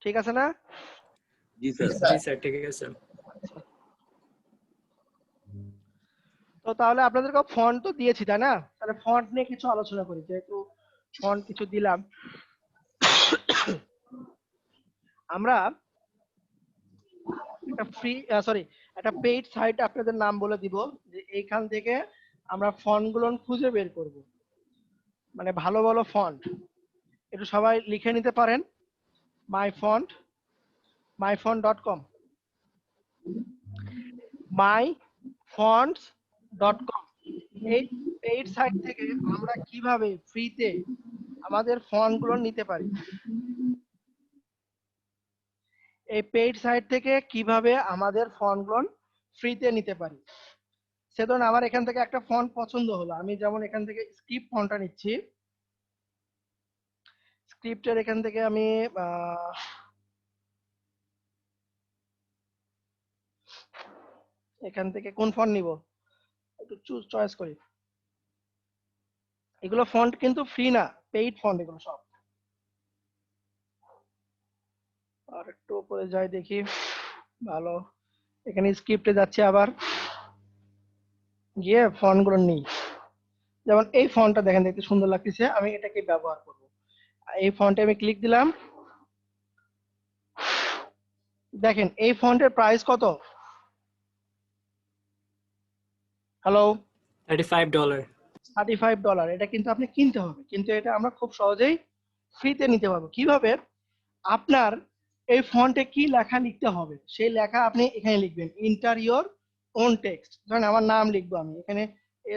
ঠিক আছে না? জি স্যার। জি স্যার, ঠিক আছে। তো তাহলে আপনাদেরকে ফন্ট তো দিয়েছি তাই না? তাহলে ফন্ট নিয়ে কিছু আলোচনা করি, যেহেতু ফন্ট কিছু দিলাম। আমরা একটা একটা পেইড সাইট আপনাদের নাম বলে দিব, যে এইখান থেকে আমরা ফন্ট গুলো খুঁজে বের করব, মানে ভালো ভালো ফন্ট। একটু সবাই লিখে নিতে পারেন, myfont.com, myfonts.com। এই পেইড সাইট থেকে আমরা কিভাবে ফ্রিতে আমাদের ফন্ট গুলো নিতে পারি, এই পেইড সাইট থেকে কিভাবে আমাদের ফন্ট গুলো ফ্রিতে নিতে পারি। সে ধরুন আমার এখান থেকে একটা ফন্ট পছন্দ হলো, আমি যেমন এখান থেকে স্ক্রিপ্ট ফন্টটা নিচ্ছি। স্ক্রিপ্টের এখান থেকে আমি এখান থেকে কোন ফন্ট নিব একটু চয়েস করি। এগুলো ফন্ট কিন্তু ফ্রি না, পেইড ফন্ট এগুলো সব। আর একটু উপরে যাই দেখি, ভালো। এখানে স্ক্রিপ্টে যাচ্ছে, আবার গিয়ে ফন্ট গুলো নিই। যেমন এই ফন্টটা দেখেন, দেখতে সুন্দর লাগতেছে, আমি এটাকে ব্যবহার করব। এই ফন্টে আমি ক্লিক দিলাম, দেখেন এই ফন্টের প্রাইস কত? হ্যালো, $35। $35। এটা কিন্তু আপনি কিনতে হবে, কিন্তু এটা আমরা খুব সহজেই ফ্রিতে নিতে পারবো। কিভাবে? আপনার এই ফন্টে কি লেখা লিখতে হবে, সেই লেখা আপনি এখানে লিখবেন, ইন্টার ইওর ওন টেক্সট। ধরেন আমার নাম লিখবো আমি এখানে,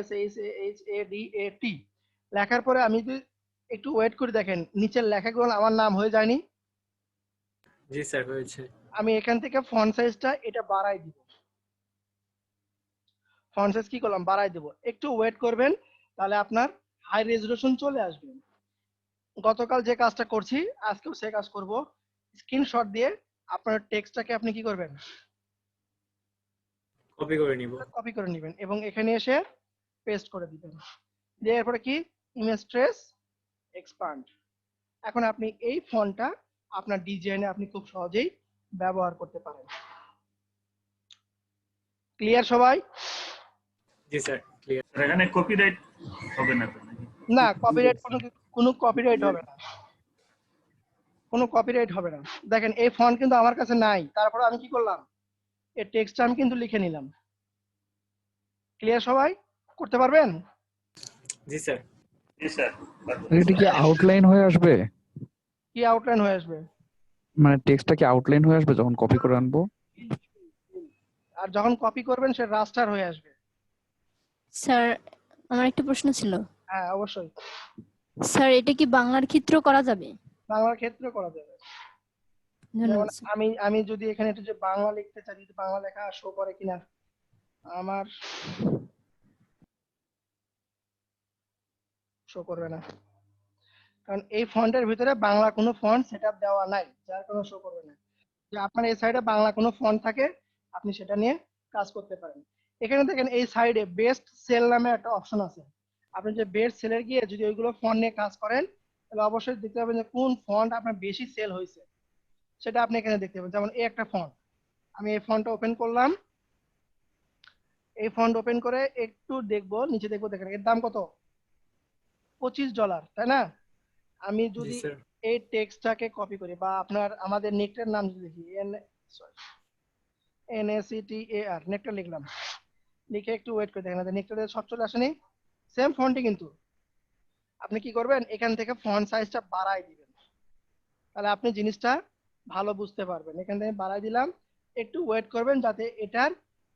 SHADAT। লেখার পরে আমি যদি একটু ওয়েট করে দেখেন, নিচের লেখাগুলো আমার নাম হয়ে যায়নি? জি স্যার, হয়েছে। আমি এখান থেকে ফন্ট সাইজটা এটা বাড়াই দিব, ফন্ট সাইজ কি করলাম, বাড়াই দেব। একটু ওয়েট করবেন, তাহলে আপনার হাই রেজলিউশন চলে আসবে। গতকাল যে কাজটা করছি আজকেও সে কাজ করব। স্ক্রিনশট দিয়ে আপনার টেক্সটটাকে আপনি কি করবেন, কপি করে নিব। কপি করে নেবেন এবং এখানে এসে পেস্ট করে দিবেন। দিয়ে এরপরে কি, ইমেজ ট্রেস এক্সপান্ড। এখন আপনি এই ফন্টটা আপনার ডিজাইনে আপনি খুব সহজেই ব্যবহার করতে পারেন। ক্লিয়ার সবাই? জি স্যার, ক্লিয়ার। এখানে কপিরাইট হবে না তো নাকি? না, কপিরাইট কোনো কপিরাইট হবে না, কোনো কপিরাইট হবে না। দেখেন এই ফন্ট কিন্তু আমার কাছে নাই, তারপরে আমি কি করলাম, এই টেক্সটটা আমি কিন্তু লিখে নিলাম। ক্লিয়ার সবাই? করতে পারবেন? জি স্যার। জি স্যার। এটা কি আউটলাইন হয়ে আসবে? কি আউটলাইন হয়ে আসবে? মানে টেক্সটটা কি আউটলাইন হয়ে আসবে যখন কপি করে আনবো? আর যখন কপি করবেন সে রাস্টার হয়ে আসবে। স্যার, আমার একটা প্রশ্ন ছিল। হ্যাঁ অবশ্যই, স্যার, এটা কি বাংলার ক্ষেত্রেও করা যাবে? বাংলার ক্ষেত্রে করা যাবে। যেমন ধন্যবাদ স্যার। আমি যদি এখানে একটু যে বাংলা লিখতে চাই, যদি বাংলা লেখা শো করে কিনা, আমার শো করবে না, কারণ এই ফন্টের ভিতরে বাংলা কোনো ফন্ট সেটআপ দেওয়া নাই, যার কোনো শো করবে না। যে আপনার এই সাইডে বাংলা কোনো ফন্ট থাকে, আপনি সেটা নিয়ে কাজ করতে পারেন। এখানে দেখেন এই সাইডে বেস্ট সেল নামে একটা অপশন আছে। আপনি যে বেস্ট সেলের গিয়ে যদি ওইগুলো ফন্ট নিয়ে কাজ করেন, তাহলে অবশ্যই দেখতে পাবেন যে কোন ফন্ট আপনার বেশি সেল হয়েছে, সেটা আপনি এখানে দেখতে পাবেন। যেমন এই একটা ফন্ট, আমি এই ফন্টটা ওপেন করলাম, এই ফন্ট ওপেন করে একটু দেখবো, নিচে দেখবো, দেখেন এর দাম কত, $25, তাই না? আমি জি যদি স্যার। এই টেক্সটটাকে কপি করি, বা আপনার আমাদের নেকটার নাম যদি লিখি, NACTAR, নেকটা লিখলাম, লিখে একটু ওয়েট করে দেখেন নেকটার সব চলে আসেনি, সেম ফন্টই। কিন্তু আপনি কি করবেন, এখান থেকে ফন্ট সাইজটা বাড়াই দিবেন, তাহলে আপনি জিনিসটা ভালো বুঝতে পারবেন। এখান থেকে বাড়াই দিলাম, একটু ওয়েট করবেন যাতে এটার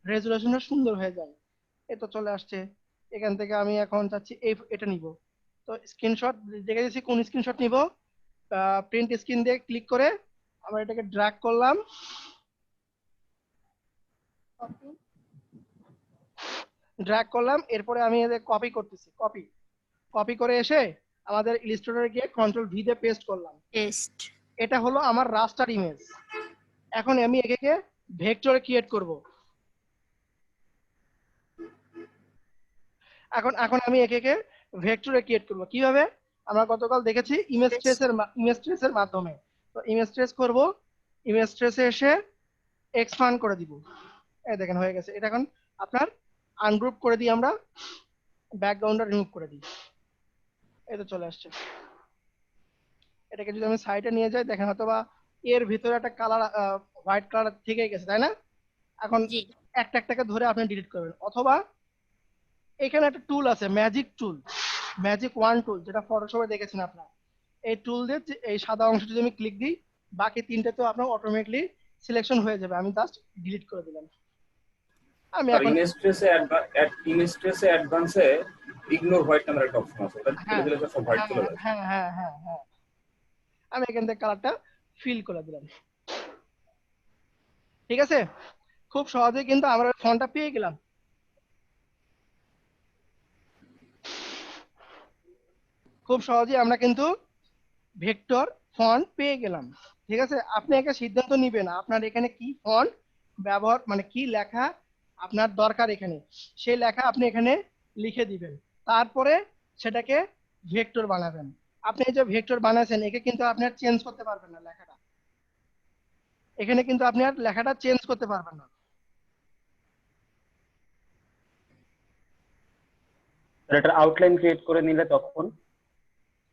রেজুলেশনটা সুন্দর হয়ে যায়। এই তো চলে আসছে। এখান থেকে আমি এখন চাচ্ছি এটা নিব, তো স্ক্রিনশট দেখে দিচ্ছি কোন স্ক্রিনশট নিব। প্রিন্ট স্ক্রিন দিয়ে ক্লিক করে আমরা এটাকে ড্র্যাগ করলাম, এরপরে আমি এদের কপি করতেছি, কপি কপি করে এসে আমাদের ইলাস্ট্রেটরে গিয়ে কন্ট্রোল ভি দিয়ে পেস্ট করলাম। টেস্ট। এটা হলো আমার রাস্টার ইমেজ। এখন আমি একে ভেক্টরে ক্রিয়েট করব। এখন আমি একে ভেক্টরে ক্রিয়েট করব কিভাবে, আমরা গতকাল দেখেছি ইমেজ ট্রেসের মাধ্যমে। তো ইমেজ ট্রেস করব, ইমেজ ট্রেসে এসে এক্সপান্ড করে দিব। এই দেখেন হয়ে গেছে। এটা এখন আপনার আনগ্রুপ করে দিই আমরা, ব্যাকগ্রাউন্ডটা রিমুভ করে দিই। এই তো চলে আসছে। এটাকে যদি আমি সাইডে নিয়ে যাই, দেখেন হয়তো বা এর ভিতরে একটা কালার হোয়াইট কালার থেকে গেছে, তাই না? এখন জি একটা একটাকে ধরে আপনি ডিলিট করবেন, অথবা এখানে একটা টুল আছে, ম্যাজিক টুল, ম্যাজিক ওয়ান টুল, যেটা ফটোশপে দেখেছেন আপনার। এই টুল দিয়ে এই সাদা অংশটা যদি আমি ক্লিক দিই, বাকি তিনটাতেও আপনার অটোমেটিকলি সিলেকশন হয়ে যাবে। আমি জাস্ট ডিলিট করে দিলাম। আমি আর এখন ইমেজ ট্রেসে অ্যাডভান্সে ইগনোর হোয়াইট নামের একটা অপশন আছে, এটা হ্যাঁ তুলে দিলে সব হোয়াইট চলে যাবে। হ্যাঁ হ্যাঁ হ্যাঁ হ্যাঁ, আমি এখান থেকে কালারটা ফিল করে দিলাম। ঠিক আছে, খুব সহজেই কিন্তু আমরা ফন্টটা পেয়ে গেলাম। খুব সহজেই আমরা কিন্তু ভেক্টর ফন্ট পেয়ে গেলাম। ঠিক আছে, আপনি একটা সিদ্ধান্ত নিবেন আপনার এখানে কি ফন্ট ব্যবহার, মানে কি লেখা আপনার দরকার এখানে, সেই লেখা আপনি এখানে লিখে দিবেন। তারপরে সেটাকে ভেক্টর বানাবেন। আপনি এই যে ভেক্টর বানাচ্ছেন, একে কিন্তু আপনি আর চেঞ্জ করতে পারবেন না লেখাটা। এখানে কিন্তু আপনি আর লেখাটা চেঞ্জ করতে পারবেন না। এটার আউটলাইন ক্রিয়েট করে নিলে তখন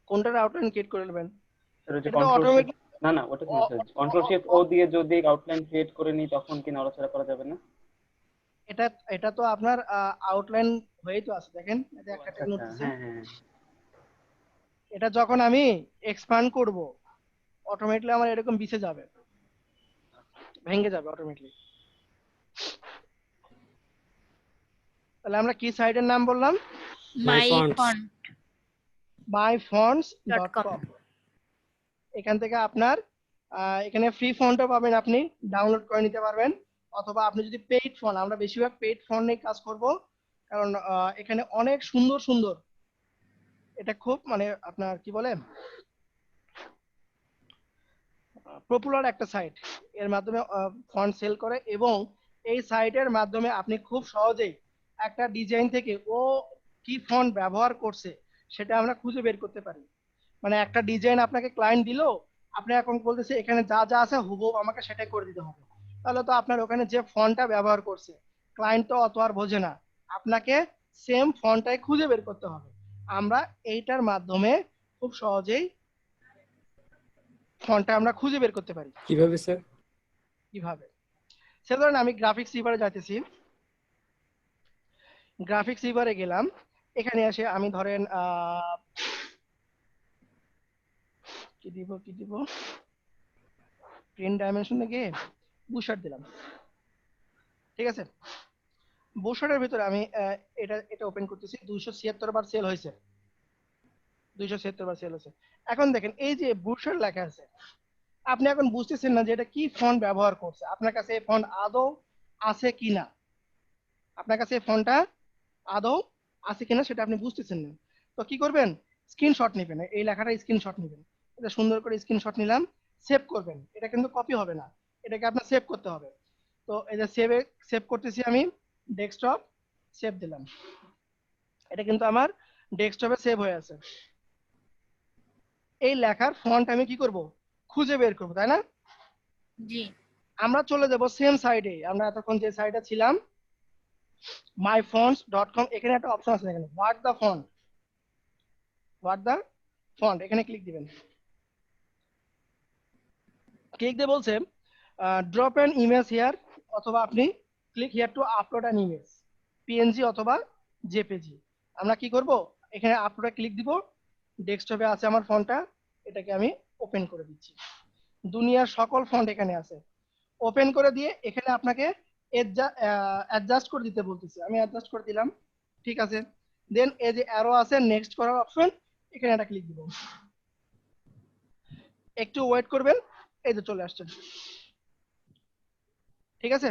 কোনটার আউটলাইন ক্রিয়েট করে নেবেন? সেটা হচ্ছে এটা তো কন্ট্রোল অটোমেটিক। না না ওটা কি কন্ট্রোল শিফট ও দিয়ে যদি আউটলাইন ক্রিয়েট করে নিই তখন কি নড়াচড়া করা যাবে না? এটা এটা তো আপনার আউটলাইন হয়েই তো আছে, দেখেন এটা একটা আচ্ছা নোট আচ্ছা, দিছে। হ্যাঁ হ্যাঁ এটা যখন আমি এক্সপান্ড করব, অটোমেটিকলি আমার এরকম বিছে যাবে, ভেঙে যাবে অটোমেটিকলি। তাহলে আমরা কি সাইটের নাম বললাম? মাই fonts. Font myfonts.com। এখান থেকে আপনার এখানে ফ্রি ফন্টও পাবেন, আপনি ডাউনলোড করে নিতে পারবেন। অথবা আপনি যদি পেইড ফন্ট, আমরা বেশিরভাগ পেইড ফন্ট নিয়ে কাজ করব, কারণ এখানে অনেক সুন্দর সুন্দর, এটা খুব মানে আপনার কি বলে পপুলার একটা সাইট। এর মাধ্যমে ফন্ট সেল করে, এবং এই সাইটের মাধ্যমে আপনি খুব সহজেই একটা ডিজাইন থেকে ও কি ফন্ট ব্যবহার করছে সেটা আমরা খুঁজে বের করতে পারি। মানে একটা ডিজাইন আপনাকে ক্লায়েন্ট দিলো, আপনি এখন বলতেছে এখানে যা যা আছে হুবহু আমাকে সেটাই করে দিতে হবে, তাহলে তো আপনার ওখানে যে ফন্টটা ব্যবহার করছে ক্লায়েন্ট তো অত আর বোঝে না, আপনাকে সেম ফন্টটাই খুঁজে বের করতে হবে। আমরা এইটার মাধ্যমে খুব সহজেই ফন্টটা আমরা খুঁজে বের করতে পারি। কিভাবে স্যার? কিভাবে? সে ধরেন আমি গ্রাফিক্স রিভারে যাইতেছি, গ্রাফিক্স রিভারে গেলাম, এখানে এসে আমি ধরেন কি দিব প্রিন্ট ডাইমেনশনে গিয়ে বুশার্ট দিলাম। ঠিক আছে, বুশার্টের ভিতরে আমি এটা এটা ওপেন করতেছি, 276 বার সেল হয়েছে, 276 বার সেল হয়েছে। এখন দেখেন এই যে বুশার্ট লেখা আছে, আপনি এখন বুঝতেছেন না যে এটা কি ফন্ট ব্যবহার করছে, আপনার কাছে এই ফন্ট আদৌ আছে কিনা, আপনার কাছে এই ফন্টটা আদৌ আছে কিনা সেটা আপনি বুঝতেছেন না। তো কি করবেন? স্ক্রিনশট নেবেন, এই লেখাটা স্ক্রিনশট নেবেন। এটা সুন্দর করে স্ক্রিনশট নিলাম, সেভ করবেন। এটা কিন্তু কপি হবে না, এটাকে আপনার সেভ করতে হবে। তো এই যে সেভ করতেছি আমি, ডেস্কটপ সেভ দিলাম, এটা কিন্তু আমার ডেস্কটপে সেভ হয়ে আছে। এই লেখার ফন্ট আমি কি করব? খুঁজে বের করব, তাই না? জি আমরা চলে যাব সেম সাইডে, আমরা এতক্ষণ যে সাইটে ছিলাম myfonts.com, এখানে একটা অপশন আছে, এখানে হোয়াট দ্য ফন্ট, এখানে ক্লিক দিবেন। ক্লিক দিয়ে বলছে ড্রপ অ্যান ইমেজ হিয়ার, অথবা আপনি click here two upload an image, PNG অথবা জেপিজি। আমরা কি করব? এখানে আপলোডে ক্লিক দিব, ডেস্কটপে আছে আমার ফন্টটা, এটাকে আমি ওপেন করে দিচ্ছি। দুনিয়ার সকল ফন্ট এখানে আছে, ওপেন করে দিয়ে এখানে আপনাকে অ্যাডজাস্ট করে দিতে বলতেছি, আমি অ্যাডজাস্ট করে দিলাম। ঠিক আছে, দেন এই যে অ্যারো আছে নেক্সট করার অপশন, এখানে একটা ক্লিক দিব, একটু ওয়েট করবেন, এই যে চলে আসছে। ঠিক আছে,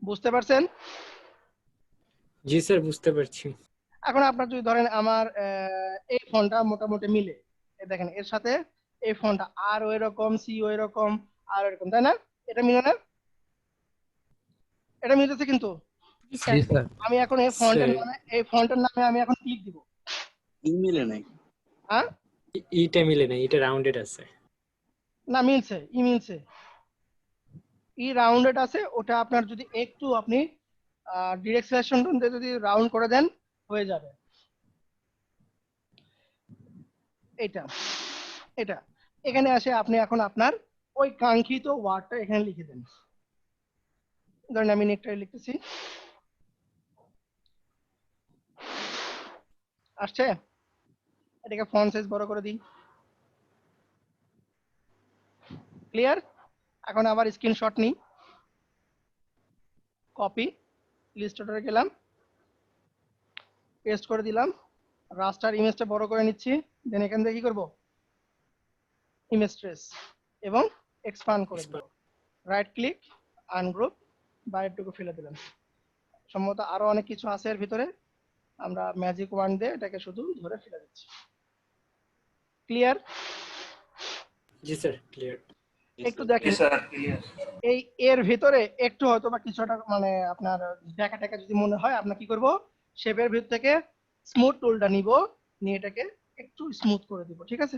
বুঝতে পারছেন? জি স্যার, বুঝতে পারছি। এখন আপনার যদি ধরেন আমার এই ফন্টটা মোটামুটি মিলে, এই দেখেন এর সাথে এই ফন্টটা আর ওই রকম, সি ওই রকম, আর এরকম, তাই না? এটা মিলে না? এটা মিলতেছে কিন্তু। জি স্যার জি স্যার। আমি এখন এই ফন্টের নামে আমি এখন ক্লিক দিব। ইমেলে নাই। হ্যাঁ, ইটা মিলে না, এটা রাউন্ডেড আছে। না মিলছে, ই মিলছে, ই রাউন্ডেড আছে, ওটা আপনার যদি একটু আপনি ডিরেক্ট সিলেকশন দিয়ে যদি রাউন্ড করে দেন হয়ে যাবে। এটা এটা এখানে আসে আপনি এখন আপনার ওই কাঙ্ক্ষিত ওয়ার্ডটা এখানে লিখে দেন। ধরেন আমি নেকটাই লিখতেছি, আসছে, এটাকে ফন্ট সাইজ বড় করে দিই। ক্লিয়ার? এখন আবার স্ক্রিনশট নিই, কপি, ইলাস্ট্রেটরে গেলাম, পেস্ট করে দিলাম, রাস্টার ইমেজটা বড় করে নিচ্ছি, দেন এখান থেকে কি করব, ইমেজ ট্রেস এবং এক্সপান্ড করে দেব, রাইট ক্লিক, আনগ্রুপ, বাইরেটুকু ফেলে দিলাম। সম্ভবত আরো অনেক কিছু আছে এর ভিতরে, আমরা ম্যাজিক ওয়ান দিয়ে এটাকে শুধু ধরে ফেলে দিচ্ছি। ক্লিয়ার? জি স্যার ক্লিয়ার। একটু দেখেন Yes, sir. Clear. এই এর ভিতরে একটু হয়তো বা কিছুটা মানে আপনার দেখা টাকা যদি মনে হয়, আপনার কি করব, শেপের ভিতর থেকে স্মুথ টুলটা নিব, নিয়ে এটাকে একটু স্মুথ করে দিব। ঠিক আছে,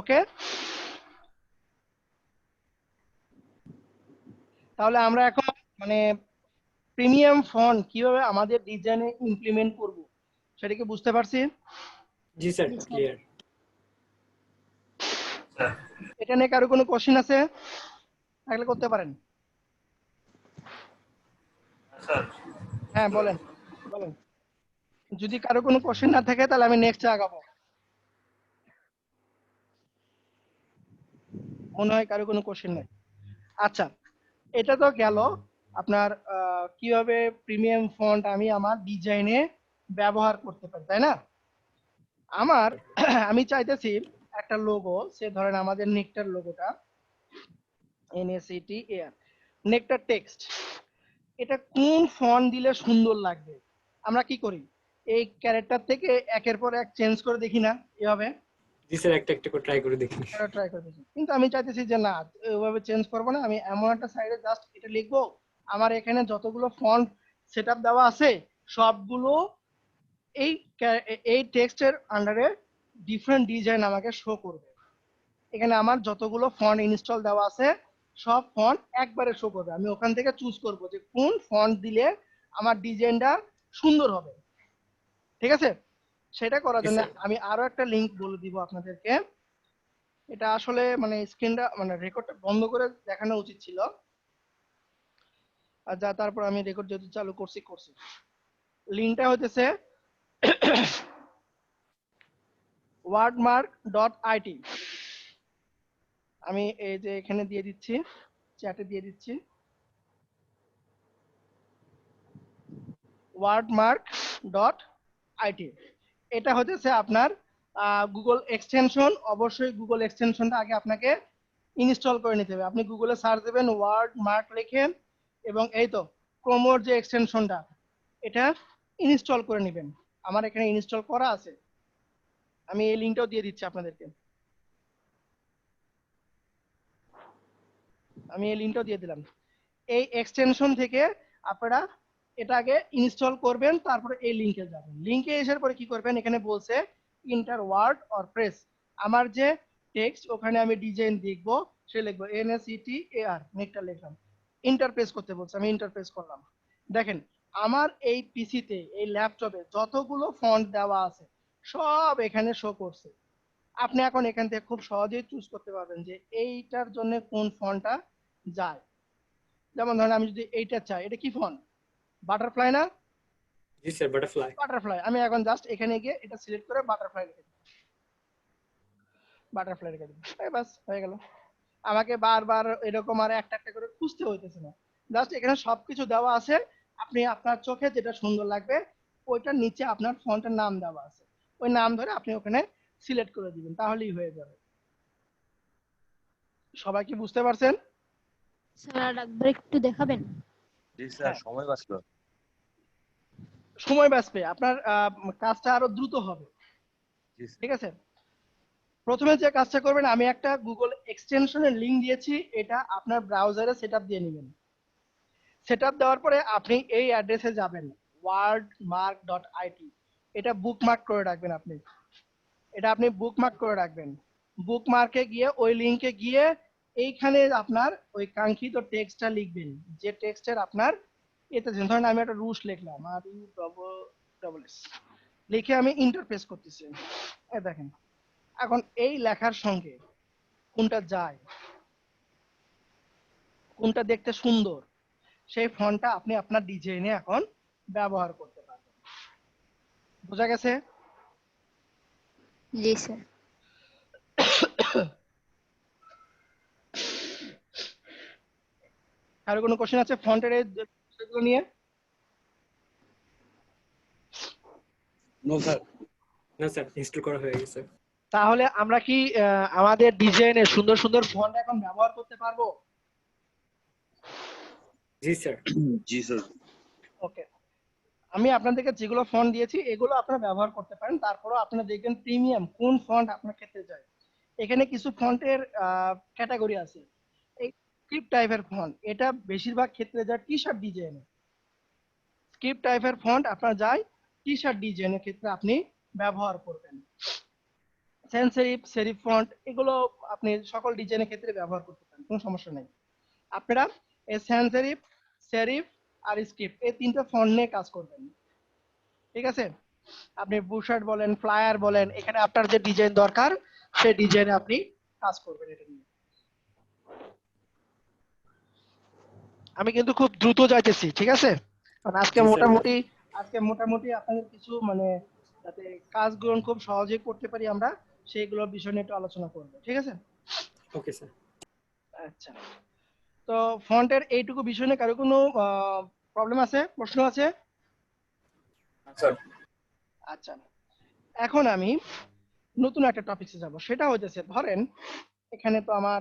ওকে। তাহলে আমরা এখন মানে প্রিমিয়াম ফন্ট কিভাবে আমাদের ডিজাইনে ইমপ্লিমেন্ট করব সেটা কি বুঝতে পারছি? জি স্যার ক্লিয়ার। Sir. এটা নিয়ে কারো কোনো কোশ্চেন আছে থাকলে করতে পারেন। Sir. হ্যাঁ বলেন বলেন, যদি কারো কোনো কোশ্চেন না থাকে তাহলে আমি নেক্সটে আগাবো। মনে হয় কারো কোনো কোশ্চেন নাই। আচ্ছা, এটা তো গেল আপনার কিভাবে প্রিমিয়াম ফন্ট আমি আমার ডিজাইনে ব্যবহার করতে পারি, তাই না? আমার আমি চাইতেছি একটা লোগো, সে ধরেন আমাদের নেকটার লোগোটা, NACTAR, নেকটার টেক্সট, এটা কোন ফন্ট দিলে সুন্দর লাগবে? আমরা কি করি, এই ক্যারেক্টার থেকে একের পর এক চেঞ্জ করে দেখি না, এভাবে জি স্যার একটা একটা করে ট্রাই করে দেখি। ট্রাই করে দেখি। কিন্তু আমি চাইতেছি যে না, ওইভাবে চেঞ্জ করবো না, আমি এমন একটা সাইডে জাস্ট এটা লিখবো, আমার এখানে যতগুলো ফন্ট সেটআপ দেওয়া আছে সবগুলো এই এই টেক্সটের আন্ডারে ডিফারেন্ট ডিজাইন আমাকে শো করবে। এখানে আমার যতগুলো ফন্ট ইনস্টল দেওয়া আছে সব ফন্ট একবারে শো করবে, আমি ওখান থেকে চুজ করব যে কোন ফন্ট দিলে আমার ডিজাইনটা সুন্দর হবে। ঠিক আছে, সেটা করার জন্য আমি আরো একটা লিংক বলে দিব আপনাদেরকে। এটা আসলে মানে স্ক্রিনটা মানে রেকর্ডটা বন্ধ করে দেখানো উচিত ছিল, আর যা তারপর আমি রেকর্ড যেহেতু চালু করছি। লিংকটা হইতেছে wordmark.it। আমি এই যে এখানে দিয়ে দিচ্ছি, চ্যাটে দিয়ে দিচ্ছি, wordmark.it। এটা হতেছে আপনার গুগল এক্সটেনশন। অবশ্যই গুগল এক্সটেনশনটা আগে আপনাকে ইনস্টল করে নিতে হবে। আপনি গুগলে সার্চ দেবেন ওয়ার্ডমার্ক লিখে, এবং এই তো ক্রোমোর যে এক্সটেনশনটা এটা ইনস্টল করে নেবেন। আমার এখানে ইনস্টল করা আছে, আমি এই লিংকটাও দিয়ে দিচ্ছি আপনাদেরকে, আমি এই লিংকটাও দিয়ে দিলাম। এই এক্সটেনশন থেকে আপনারা এটা আগে ইনস্টল করবেন, তারপরে এই লিংকে যাবেন। লিংকে আসার পরে কি করবেন, এখানে বলছে ইন্টার ওয়ার্ড অর প্রেস, আমার যে টেক্সট ওখানে আমি ডিজাইন লিখবো, সে লিখবো NACTAR, নেকটা লিখলাম, ইন্টারপ্রেস করতে বলছে, আমি ইন্টারপ্রেস করলাম। দেখেন আমার এই পিসিতে এই ল্যাপটপে যতগুলো ফন্ট দেওয়া আছে সব এখানে শো করছে। আপনি এখন এখান থেকে খুব সহজেই চুজ করতে পারবেন যে এইটার জন্য কোন ফন্টটা যায়। যেমন ধরেন আমি যদি এইটা চাই, এটা কি ফন্ট, বাটারফ্লাই না? জি স্যার বাটারফ্লাই। বাটারফ্লাই, আমি এখন জাস্ট এখানে গিয়ে এটা সিলেক্ট করে বাটারফ্লাই লিখে দিই, বাটারফ্লাই লিখে দিই, এই বাস হয়ে গেল। আমাকে বারবার এরকম আর একটা একটা করে খুঁজতে হইতেছে না, জাস্ট এখানে সবকিছু দেওয়া আছে। আপনি আপনার চোখে যেটা সুন্দর লাগবে ওইটার নিচে আপনার ফন্টের নাম দেওয়া আছে, ওই নাম ধরে আপনি ওখানে সিলেক্ট করে দিবেন, তাহলেই হয়ে যাবে। সবাই কি বুঝতে পারছেন? স্যার আর একবার একটু দেখাবেন? জি স্যার, হ্যাঁ। সময় বাঁচলো। সময় বাঁচবে, আপনার কাজটা আরো দ্রুত হবে। জি স্যার। ঠিক আছে, প্রথমে যে কাজটা করবেন, আমি একটা গুগল এক্সটেনশনের লিংক দিয়েছি, এটা আপনার ব্রাউজারে সেটআপ দিয়ে নেবেন। সেটআপ দেওয়ার পরে আপনি এই অ্যাড্রেসে যাবেন wordmark.it, এটা বুকমার্ক করে রাখবেন আপনি। এটা আপনি বুকমার্ক করে রাখবেন। বুকমার্কে গিয়ে ওই লিংকে গিয়ে এইখানে আপনার ওই কাঙ্ক্ষিত টেক্সটটা লিখবেন, যে টেক্সটের আপনার এতে ধরেন আমি একটা রুশ লিখলাম, আর ইউ ডবল এস লিখে আমি ইন্টারফেস করতেছি। এই দেখেন, এখন এই লেখার সঙ্গে কোনটা যায়, কোনটা দেখতে সুন্দর, সেই ফন্টটা আপনি আপনার ডিজাইনে এখন ব্যবহার করতে পারবেন। বোঝা গেছে? জি স্যার। কারো কোনো কোশ্চেন আছে ফন্টের এই বিষয়গুলো নিয়ে? No sir. না স্যার, ইনস্টল করা হয়ে গেছে। তাহলে আমরা কি আমাদের ডিজাইনে সুন্দর সুন্দর ফন্ট এখন ব্যবহার করতে পারবো? জি স্যার। জি স্যার। ওকে, আমি আপনাদেরকে যেগুলো ফন্ট দিয়েছি এগুলো আপনারা ব্যবহার করতে পারেন। তারপরেও আপনারা দেখবেন প্রিমিয়াম কোন ফন্ট আপনার ক্ষেত্রে যায়। এখানে কিছু ফন্টের ক্যাটাগরি আছে। এই স্ক্রিপ্ট টাইপের ফন্ট, এটা বেশিরভাগ ক্ষেত্রে যায় টি শার্ট ডিজাইনে। স্ক্রিপ্ট টাইপের ফন্ট আপনার যায় টি শার্ট ডিজাইনের ক্ষেত্রে আপনি ব্যবহার করবেন। সেন্স সেরিফ, সেরিফ ফন্ট, এগুলো আপনি সকল ডিজাইনের ক্ষেত্রে ব্যবহার করতে পারেন, কোনো সমস্যা নেই। আপনারা এই সেন্স সেরিফ, সেরিফ আর স্ক্রিপ্ট এই তিনটা ফন্ট নিয়ে কাজ করবেন, ঠিক আছে? আপনি বুশার্ট বলেন, ফ্লায়ার বলেন, এখানে আপনার যে ডিজাইন দরকার সেই ডিজাইনে আপনি কাজ করবেন এটা নিয়ে। আমি কিন্তু খুব দ্রুত যাইতেছি, ঠিক আছে? কারণ আজকে জি স্যার। মোটামুটি আপনাদের কিছু মানে যাতে কাজগুলো খুব সহজেই করতে পারি আমরা, সেইগুলোর বিষয় নিয়ে একটু আলোচনা করব, ঠিক আছে? Okay sir. আচ্ছা, তো ফন্টের এইটুকু বিষয় নিয়ে কারো কোনো প্রবলেম আছে, প্রশ্ন আছে? স্যার আচ্ছা, এখন আমি নতুন একটা টপিকে যাব, সেটা হইতেছে ধরেন এখানে তো আমার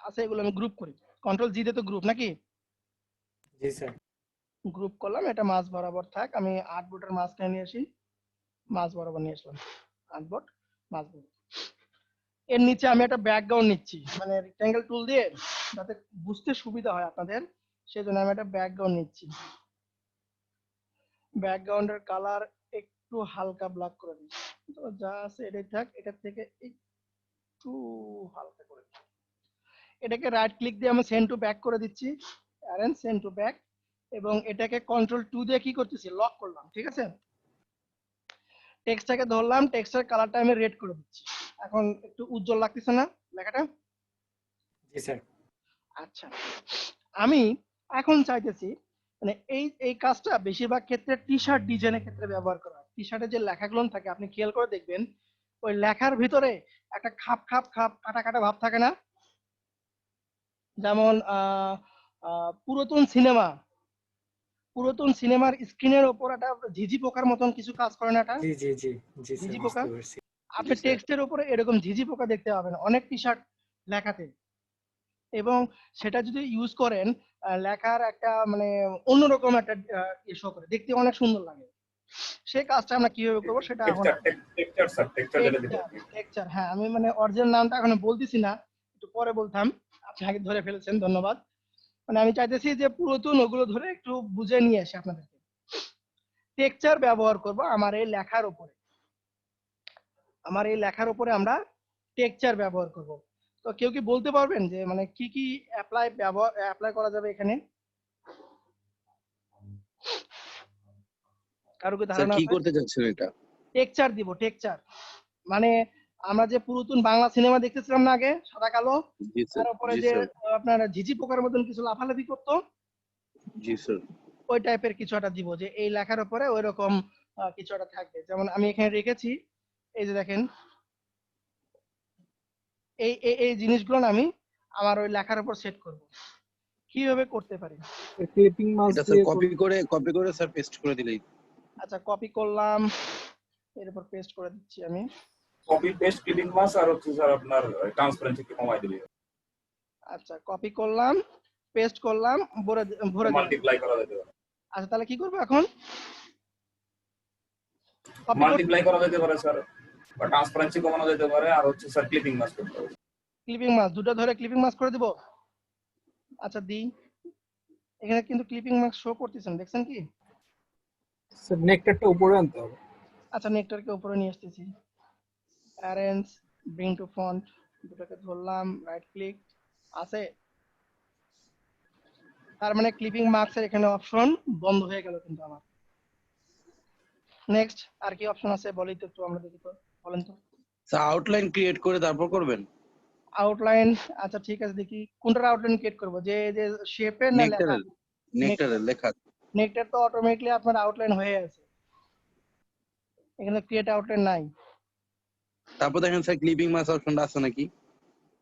আছে, এগুলো আমি গ্রুপ করি, কন্ট্রোল জি দিয়ে তো গ্রুপ নাকি, জি স্যার। গ্রুপ করলাম, এটা মাঝ বরাবর থাক, আমি 8 বোর্ডের মাঝখানে নিয়ে আসি, মাঝ বরাবর নিয়ে আসলাম 8 বোর্ড মাঝ বরাবর। এর নিচে আমি একটা ব্যাকগ্রাউন্ড নিচ্ছি, মানে রেক্ট্যাঙ্গেল টুল দিয়ে যাতে বুঝতে সুবিধা হয় আপনাদের, সেজন্য আমি একটা ব্যাকগ্রাউন্ড নিচ্ছি। ব্যাকগ্রাউন্ডের কালার একটু হালকা ব্ল্যাক করে দিই, তো যা আছে এটাই থাক, এটার থেকে একটু হালকা করে দিই। এটাকে রাইট ক্লিক দিয়ে আমি সেন্ড টু ব্যাক করে দিচ্ছি, অ্যারেঞ্জ সেন্ড টু ব্যাক, এবং এটাকে কন্ট্রোল 2 দিয়ে কি করতেছি, লক করলাম, ঠিক আছে? টেক্সটটাকে ধরলাম, টেক্সটের কালারটা আমি রেড করে দিচ্ছি। এখন একটু উজ্জ্বল লাগতেছে না লেখাটা? জি স্যার। আচ্ছা, আমি এখন চাইতেছি মানে এই কাজটা বেশিরভাগ ক্ষেত্রে টি শার্ট ডিজাইনের ক্ষেত্রে ব্যবহার করা হয়। টি শার্টে যে লেখাগুলো থাকে আপনি খেয়াল করে দেখবেন, ওই লেখার ভিতরে একটা খাপ খাপ খাপ কাটা কাটা ভাব থাকে না? যেমন পুরাতন সিনেমার স্ক্রিনের ওপর একটা ঝিঝি পোকার মতন কিছু কাজ করে না, এটা জি জি জি জি স্যার, ঝিঝি পোকা। বুঝতে পারছি। আপনি স্যার। টেক্সটের উপরে এরকম ঝিঝি পোকা দেখতে পাবেন অনেক টি শার্ট লেখাতে, এবং সেটা যদি ইউজ করেন লেখার একটা মানে অন্যরকম একটা শো করে, দেখতে অনেক সুন্দর লাগে। সেই কাজটা আমরা কিভাবে করবো সেটা এখন টেক্সচার স্যার, টেক্সচার যেটা দিতে হবে। টেক্সচার, হ্যাঁ, আমি মানে অরিজিনাল নামটা এখন বলতেছি না, একটু পরে বলতাম, আপনি আগে ধরে ফেলেছেন, ধন্যবাদ। মানে আমি চাইতেছি যে পুরাতন ওগুলো ধরে একটু বুঝে নিয়ে আসি আপনাদেরকে। টেক্সচার ব্যবহার করব আমার এই লেখার উপরে, আমরা টেক্সচার ব্যবহার করব। তো কেউ কি বলতে পারবেন যে মানে কি কি অ্যাপ্লাই করা যাবে এখানে? কারো কি স্যার ধারণা কি আছে? করতে চাচ্ছেন এটা? টেক্সচার দিব, টেক্সচার মানে আমরা যে পুরাতন বাংলা সিনেমা দেখতেছিলাম না আগে, সাদা কালো, জি স্যার। তার উপরে জি যে স্যার। আপনার ঝিঝি পোকার মতন কিছু লাফালাফি করতো, জি স্যার। ওই টাইপের কিছু একটা দিব, যে এই লেখার উপরে ওই রকম কিছু একটা থাকবে। যেমন আমি এখানে রেখেছি, এই যে দেখেন, এই এই এই জিনিসগুলো আমি আমার ওই লেখার উপর সেট করব। কিভাবে করতে পারি? ক্লিপিং মাউস এটা স্যার দিয়ে কপি করে স্যার পেস্ট করে দিলেই। আচ্ছা, কপি করলাম, এর উপর পেস্ট করে দিচ্ছি আমি। কপি পেস্ট ক্লিপিং মাস আর হচ্ছে স্যার আপনার ট্রান্সপারেন্সি একটু কমাই দিবে, আচ্ছা, কপি করলাম, পেস্ট করলাম, ভরে দিলাম। মাল্টিপ্লাই করা যেতে পারে। আচ্ছা, তাহলে কি করবো এখন? কপি মাল্টিপ্লাই করা যেতে পারে স্যার, বা ট্রান্সপারেন্সি কমানো যেতে পারে, আর হচ্ছে স্যার ক্লিপিং মাস করতে হবে। ক্লিপিং মাস দুটো ধরে ক্লিপিং মাস করে দিব। আচ্ছা, দিই, এখানে কিন্তু ক্লিপিং মার্ক শো করতেছেন, দেখছেন কি? স্যার নেকটারটা উপরে আনতে হবে। আচ্ছা, নেকটারকে উপরে নিয়ে আসতেছি। অ্যারেঞ্জ, ব্রিং টু ফন্ট, দুটোকে ধরলাম, রাইট ক্লিক আছে। তার মানে ক্লিপিং মার্কসের এখানে অপশন বন্ধ হয়ে গেল কিন্তু আমার। নেক্সট আর কি অপশন আছে বলি তো একটু, আমরা দেখি তো, বলেন তো। স্যার আউটলাইন ক্রিয়েট করে তারপর করবেন। আউটলাইন, আচ্ছা ঠিক আছে, দেখি কোনটার আউটলাইন ক্রিয়েট করব, যে যে শেপের না লেখা? নেক্টারের লেখা। নেক্টার তো অটোমেটিক্যালি আপনার আউটলাইন হয়ে আছে, এখানে ক্রিয়েট আউটলাইন নাই। তারপর দেখেন স্যার ক্লিপিং মার্কস অপশনটা আছে নাকি?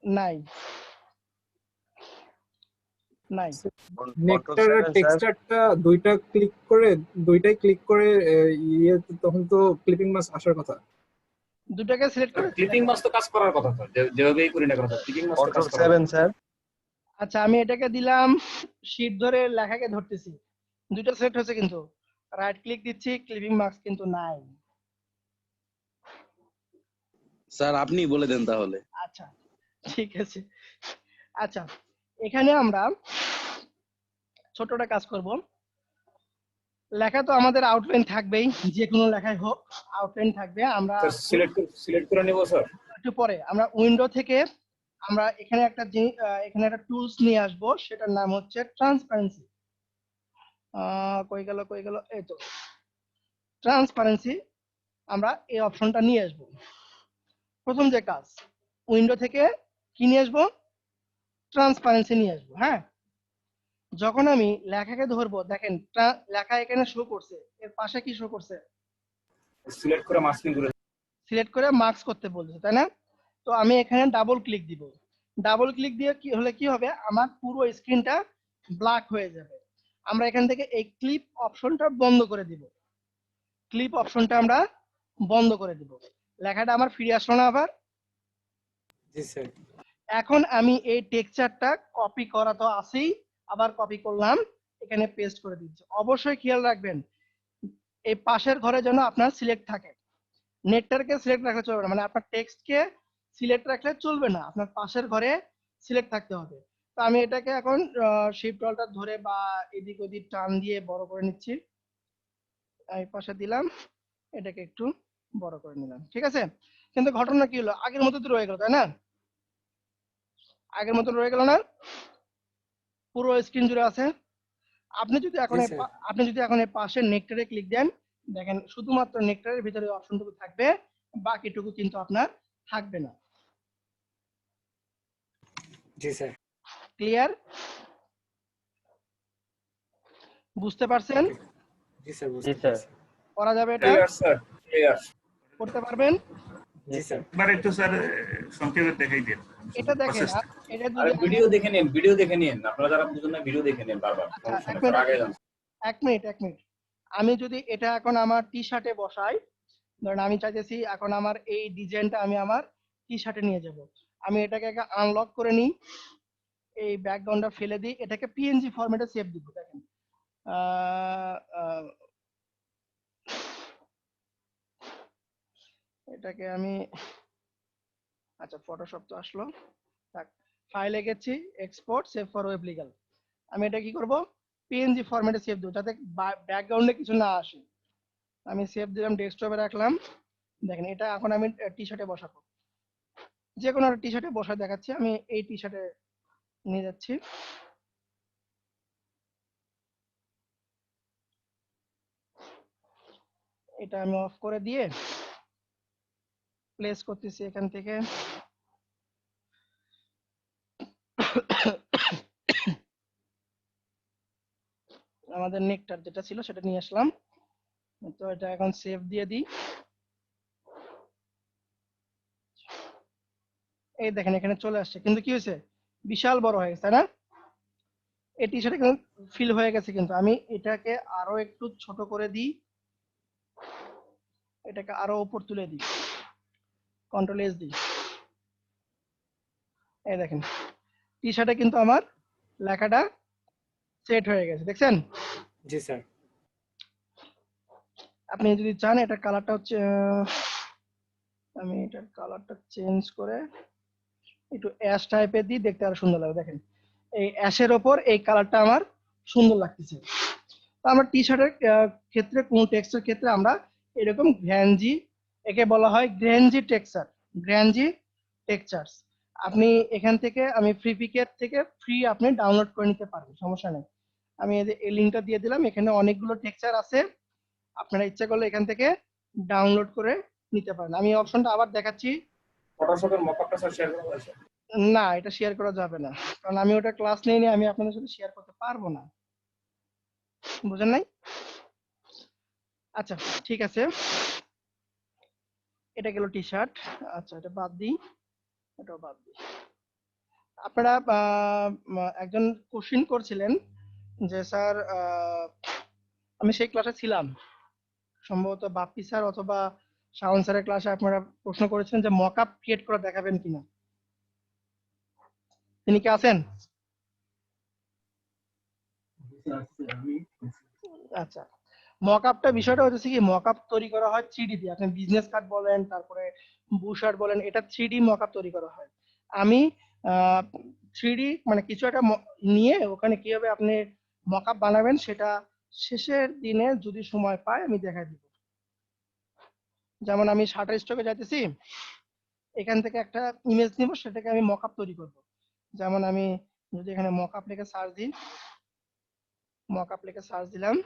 নাই, নাই। নেক্টারের টেক্সচারটা দুইটাই ক্লিক করে ইয়ে, তখন তো ক্লিপিং মাস আসার কথা। দুটাকে সিলেক্ট করে ক্লিপিং মাস তো কাজ করার কথা তো, যেভাবেই করি না কেন ক্লিপিং মাস তো কাজ করার কথা। স্যার। আচ্ছা আমি এটাকে দিলাম, শিট ধরে লেখাকে ধরতেছি, দুটো সিলেক্ট হয়েছে কিন্তু রাইট ক্লিক দিচ্ছি, ক্লিপিং মার্কস কিন্তু নাই। স্যার আপনি বলে দেন তাহলে। আচ্ছা ঠিক আছে। আচ্ছা এখানে আমরা ছোটটা কাজ করব। লেখা তো আমাদের আউটলাইন থাকবেই, যে কোনো লেখাই হোক আউটলাইন থাকবে। আমরা সিলেক্ট করে নেব স্যার। একটু পরে আমরা উইন্ডো থেকে আমরা এখানে এখানে একটা টুলস নিয়ে আসব, সেটার নাম হচ্ছে ট্রান্সপারেন্সি। কই গেল, এই তো ট্রান্সপারেন্সি। আমরা এই অপশনটা নিয়ে আসব। প্রথম যে কাজ, উইন্ডো থেকে কি নিয়ে আসবো? ট্রান্সপারেন্সি নিয়ে আসবো। হ্যাঁ, যখন আমি লেখাকে ধরবো, দেখেন লেখা এখানে শো করছে, এর পাশে কি শো করছে? সিলেক্ট করে মাস্কিং করে সিলেক্ট করে মার্কস করতে বলছে, তাই না? তো আমি এখানে ডাবল ক্লিক দিব। ডাবল ক্লিক দিয়ে কি হবে, আমার পুরো স্ক্রিনটা ব্ল্যাক হয়ে যাবে। আমরা এখান থেকে এই ক্লিপ অপশনটা বন্ধ করে দিব। ক্লিপ অপশনটা আমরা বন্ধ করে দিব। লেখাটা আমার ফিরে আসলো না আবার? জি স্যার। এখন আমি এই টেক্সচারটা কপি করা তো আছেই, আবার কপি করলাম, এখানে পেস্ট করে দিচ্ছি। অবশ্যই খেয়াল রাখবেন এই পাশের ঘরে যেন আপনার সিলেক্ট থাকে। নেটটাকে সিলেক্ট রাখলে চলবে না, মানে আপনার টেক্সটকে সিলেক্ট রাখলে চলবে না, আপনার পাশের ঘরে সিলেক্ট থাকতে হবে। তো আমি এটাকে এখন শিফট অল্টার ধরে বা এদিক ওদিক টান দিয়ে বড় করে নিচ্ছি। এই পাশে দিলাম, এটাকে একটু বড় করে নিলাম, ঠিক আছে। কিন্তু ঘটনা কি হলো, আগের মতো তো রয়ে গেল, তাই না? আগের মতো রয়ে গেল না, পুরো স্ক্রিন জুড়ে আছে। আপনি যদি এখন এই পাশের নেক্টারে ক্লিক দেন, দেখেন শুধুমাত্র নেক্টারের ভিতরে অপশনটুকু থাকবে, বাকিটুকু কিন্তু আপনার থাকবে না। জি স্যার। ক্লিয়ার? বুঝতে পারছেন? জি স্যার। জি স্যার। করা যাবে এটা? Clear sir, clear. করতে পারবেন? জি স্যার। একবার একটু স্যার সংক্ষেপে দেখাই দিন এটা দেখেন, প্রসেসটা। এটা আর যদি ভিডিও দেখে নিন, আপনারা যারা বুঝেন না ভিডিও দেখে নিন বারবার। আচ্ছা, সমস্যা নেই, স্যার আগে যান। এক মিনিট। আমি যদি এটা এখন আমার টি শার্টে বসাই, ধরেন আমি চাইতেছি এখন আমার এই ডিজাইনটা আমি আমার টি শার্টে নিয়ে যাব। আমি এটাকে আনলক করে নিই, এই ব্যাকগ্রাউন্ডটা ফেলে দিই, এটাকে পিএনজি ফরম্যাটে সেভ দিব। দেখেন এটাকে আমি, আচ্ছা ফটোশপ তো আসলো, থাক, ফাইলে গেছি, export save for web legal. আমি এটা কি করব, পিএনজি ফরম্যাটে সেভ দেব, যাতে ব্যাকগ্রাউন্ডে কিছু না আসে। আমি সেভ দিলাম, ডেস্কটপে রাখলাম। দেখেন এটা এখন আমি টি শার্টে বসাবো, যে কোনো একটা টি শার্টে বসা দেখাচ্ছি। আমি এই টি শার্টে নিয়ে যাচ্ছি। এটা আমি অফ করে দিয়ে প্লেস করতেছি এখান থেকে। আমাদের নেকটার যেটা ছিল সেটা নিয়ে আসলাম, তো এটা এখন সেভ দিয়ে দিই। এই দেখেন এখানে চলে আসছে, কিন্তু কি হয়েছে, বিশাল বড় হয়ে গেছে, তাই না? এই টি শার্টে কিন্তু ফিল হয়ে গেছে, কিন্তু আমি এটাকে আরো একটু ছোট করে দিই, এটাকে আরো উপর তুলে দিই, কন্ট্রোল এস দিই। এই দেখেন টি শার্টে কিন্তু আমার লেখাটা সেট হয়ে গেছে, দেখছেন? জি স্যার। আপনি যদি চান এটা কালারটা হচ্ছে, আমি এটার কালারটা চেঞ্জ করে একটু অ্যাশ টাইপের দিই, দেখতে আরো সুন্দর লাগে। দেখেন এই অ্যাশের ওপর এই কালারটা আমার সুন্দর লাগতেছে। তো আমরা টি শার্টের ক্ষেত্রে, কোন টেক্সচার ক্ষেত্রে আমরা এরকম গ্র্যাঞ্জি, একে বলা হয় গ্র্যাঞ্জি টেক্সচার। গ্র্যান্ডজি টেক্সচার্স। আপনি এখান থেকে আমি ফ্রি পিকের থেকে ফ্রি আপনি ডাউনলোড করে নিতে পারবেন, সমস্যা নেই। আমি এই লিঙ্কটা দিয়ে দিলাম, এখানে অনেকগুলো টেক্সচার আছে, আপনারা ইচ্ছা করলে এখান থেকে ডাউনলোড করে নিতে পারেন। আমি অপশনটা আবার দেখাচ্ছি। ফটোশপের মকআপটা স্যার শেয়ার করা হয়েছে? না, এটা শেয়ার করা যাবে না, কারণ আমি ওটা ক্লাস নেইনি, আমি আপনাদের সাথে শেয়ার করতে পারবো না, বুঝেন নাই? আচ্ছা ঠিক আছে, এটা গেল টি শার্ট। আচ্ছা এটা বাদ দিই, এটাও বাদ দিই। আপনারা একজন কোশ্চিন করছিলেন যে স্যার আমি সেই ক্লাসে ছিলাম, সম্ভবত বাপ্পি স্যার অথবা শাওন স্যারের ক্লাসে আপনারা প্রশ্ন করেছেন যে মকআপ ক্রিয়েট করে দেখাবেন কিনা। তিনি কি আছেন? আচ্ছা, মকআপটা বিষয়টা হচ্ছে কি, মকআপ তৈরি করা হয় 3D দিয়ে। আপনি বিজনেস কার্ড বলেন, তারপরে বুশার্ট বলেন, এটা 3D মকআপ তৈরি করা হয়। আমি 3D মানে কিছু একটা নিয়ে ওখানে কিভাবে আপনি মকআপ বানাবেন সেটা শেষের দিনে যদি সময় পাই আমি দেখাই দিব। যেমন আমি শাটার স্টকে যাইতেছি, এখান থেকে একটা ইমেজ নিব, সেটাকে আমি মকআপ তৈরি করব। যেমন আমি যদি এখানে মকআপ লিখে সার্চ দিই, মকআপ লিখে সার্চ দিলাম,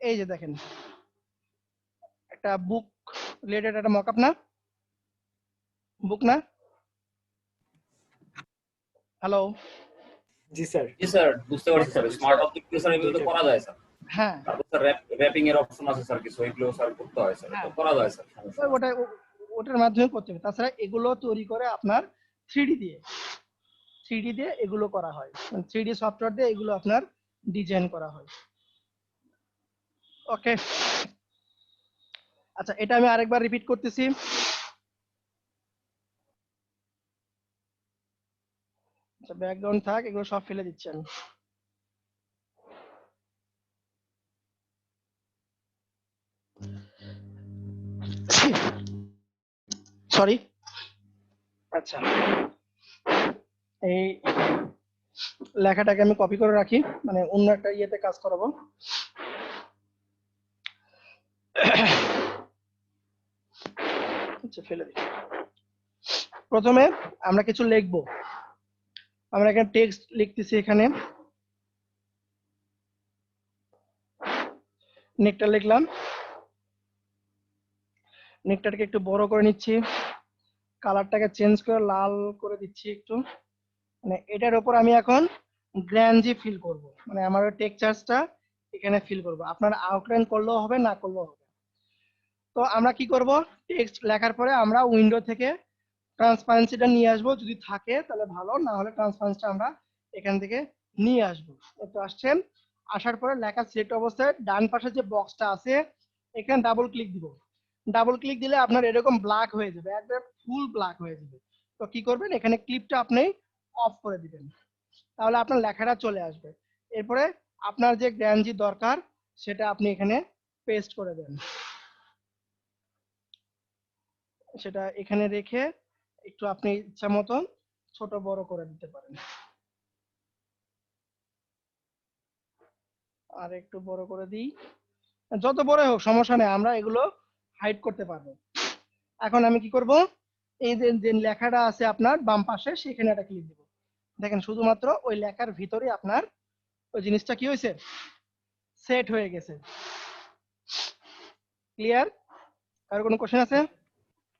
এই যে দেখেন একটা বুক রিলেটেড একটা মকআপ না, বুক না? হ্যালো? জি স্যার। জি স্যার, বুঝতে পারছি স্যার। স্মার্ট অবজেক্ট দিয়ে স্যার এগুলো তো করা যায় স্যার। হ্যাঁ তারপর স্যার র‍্যাপিং এর অপশন আছে স্যার, কিছু এগুলো স্যার করতে হয় স্যার, হ্যাঁ, তো করা যায় স্যার। তো ওটার মাধ্যমে করতে হবে। তাছাড়া এগুলো তৈরি করে আপনার 3D দিয়ে এগুলো করা হয়, 3D সফটওয়্যার দিয়ে এগুলো আপনার ডিজাইন করা হয়। ওকে, আচ্ছা এটা আমি আরেকবার রিপিট করতেছি। আচ্ছা ব্যাকগ্রাউন্ড থাক, এগুলো সব ফেলে দিচ্ছি আমি। সরি। আচ্ছা এই লেখাটাকে আমি কপি করে রাখি, মানে অন্য একটা ইয়েতে কাজ করাবো। আচ্ছা ফেলে দিই। প্রথমে আমরা কিছু লিখবো, আমরা এখানে টেক্সট লিখতেছি, এখানে নেকটা লিখলাম, নেকটাকে একটু বড় করে নিচ্ছি, কালারটাকে চেঞ্জ করে লাল করে দিচ্ছি একটু, মানে এটার উপর আমি এখন গ্র্যান্ডজি ফিল করব, মানে আমার টেক্সচারটা এখানে ফিল করব। আপনার আউটলাইন করলেও হবে, না করলেও হবে। তো আমরা কি করব, টেক্সট লেখার পরে আমরা উইন্ডো থেকে ট্রান্সপারেন্সিটা নিয়ে আসবো, যদি থাকে তাহলে ভালো, না হলে ট্রান্সপারেন্সিটা আমরা এখান থেকে নিয়ে আসবো। তো আসছেন, আসার পরে লেখা সিলেক্ট অবস্থায় ডান পাশে যে বক্সটা আছে এখানে ডাবল ক্লিক দিব। ডাবল ক্লিক দিলে আপনার এরকম ব্ল্যাক হয়ে যাবে, একদম ফুল ব্ল্যাক হয়ে যাবে। তো কি করবেন, এখানে ক্লিপটা আপনি অফ করে দিবেন, তাহলে আপনার লেখাটা চলে আসবে। এরপরে আপনার যে গ্র্যান্ডজি দরকার সেটা আপনি এখানে পেস্ট করে দেন, সেটা এখানে রেখে একটু আপনি ইচ্ছা মতো ছোট বড় করে দিতে পারেন, আর একটু বড় করে দিই, যত বড় হোক সমস্যা নেই, আমরা এগুলো হাইড করতে পারবো। এখন আমি কি করব, এই যে লেখাটা আছে আপনার বাম পাশে সেখানে একটা ক্লিক দিব। দেখেন শুধুমাত্র ওই লেখার ভিতরে আপনার ওই জিনিসটা কি হয়েছে, সেট হয়ে গেছে। ক্লিয়ার? আর কোনো কোশ্চেন আছে?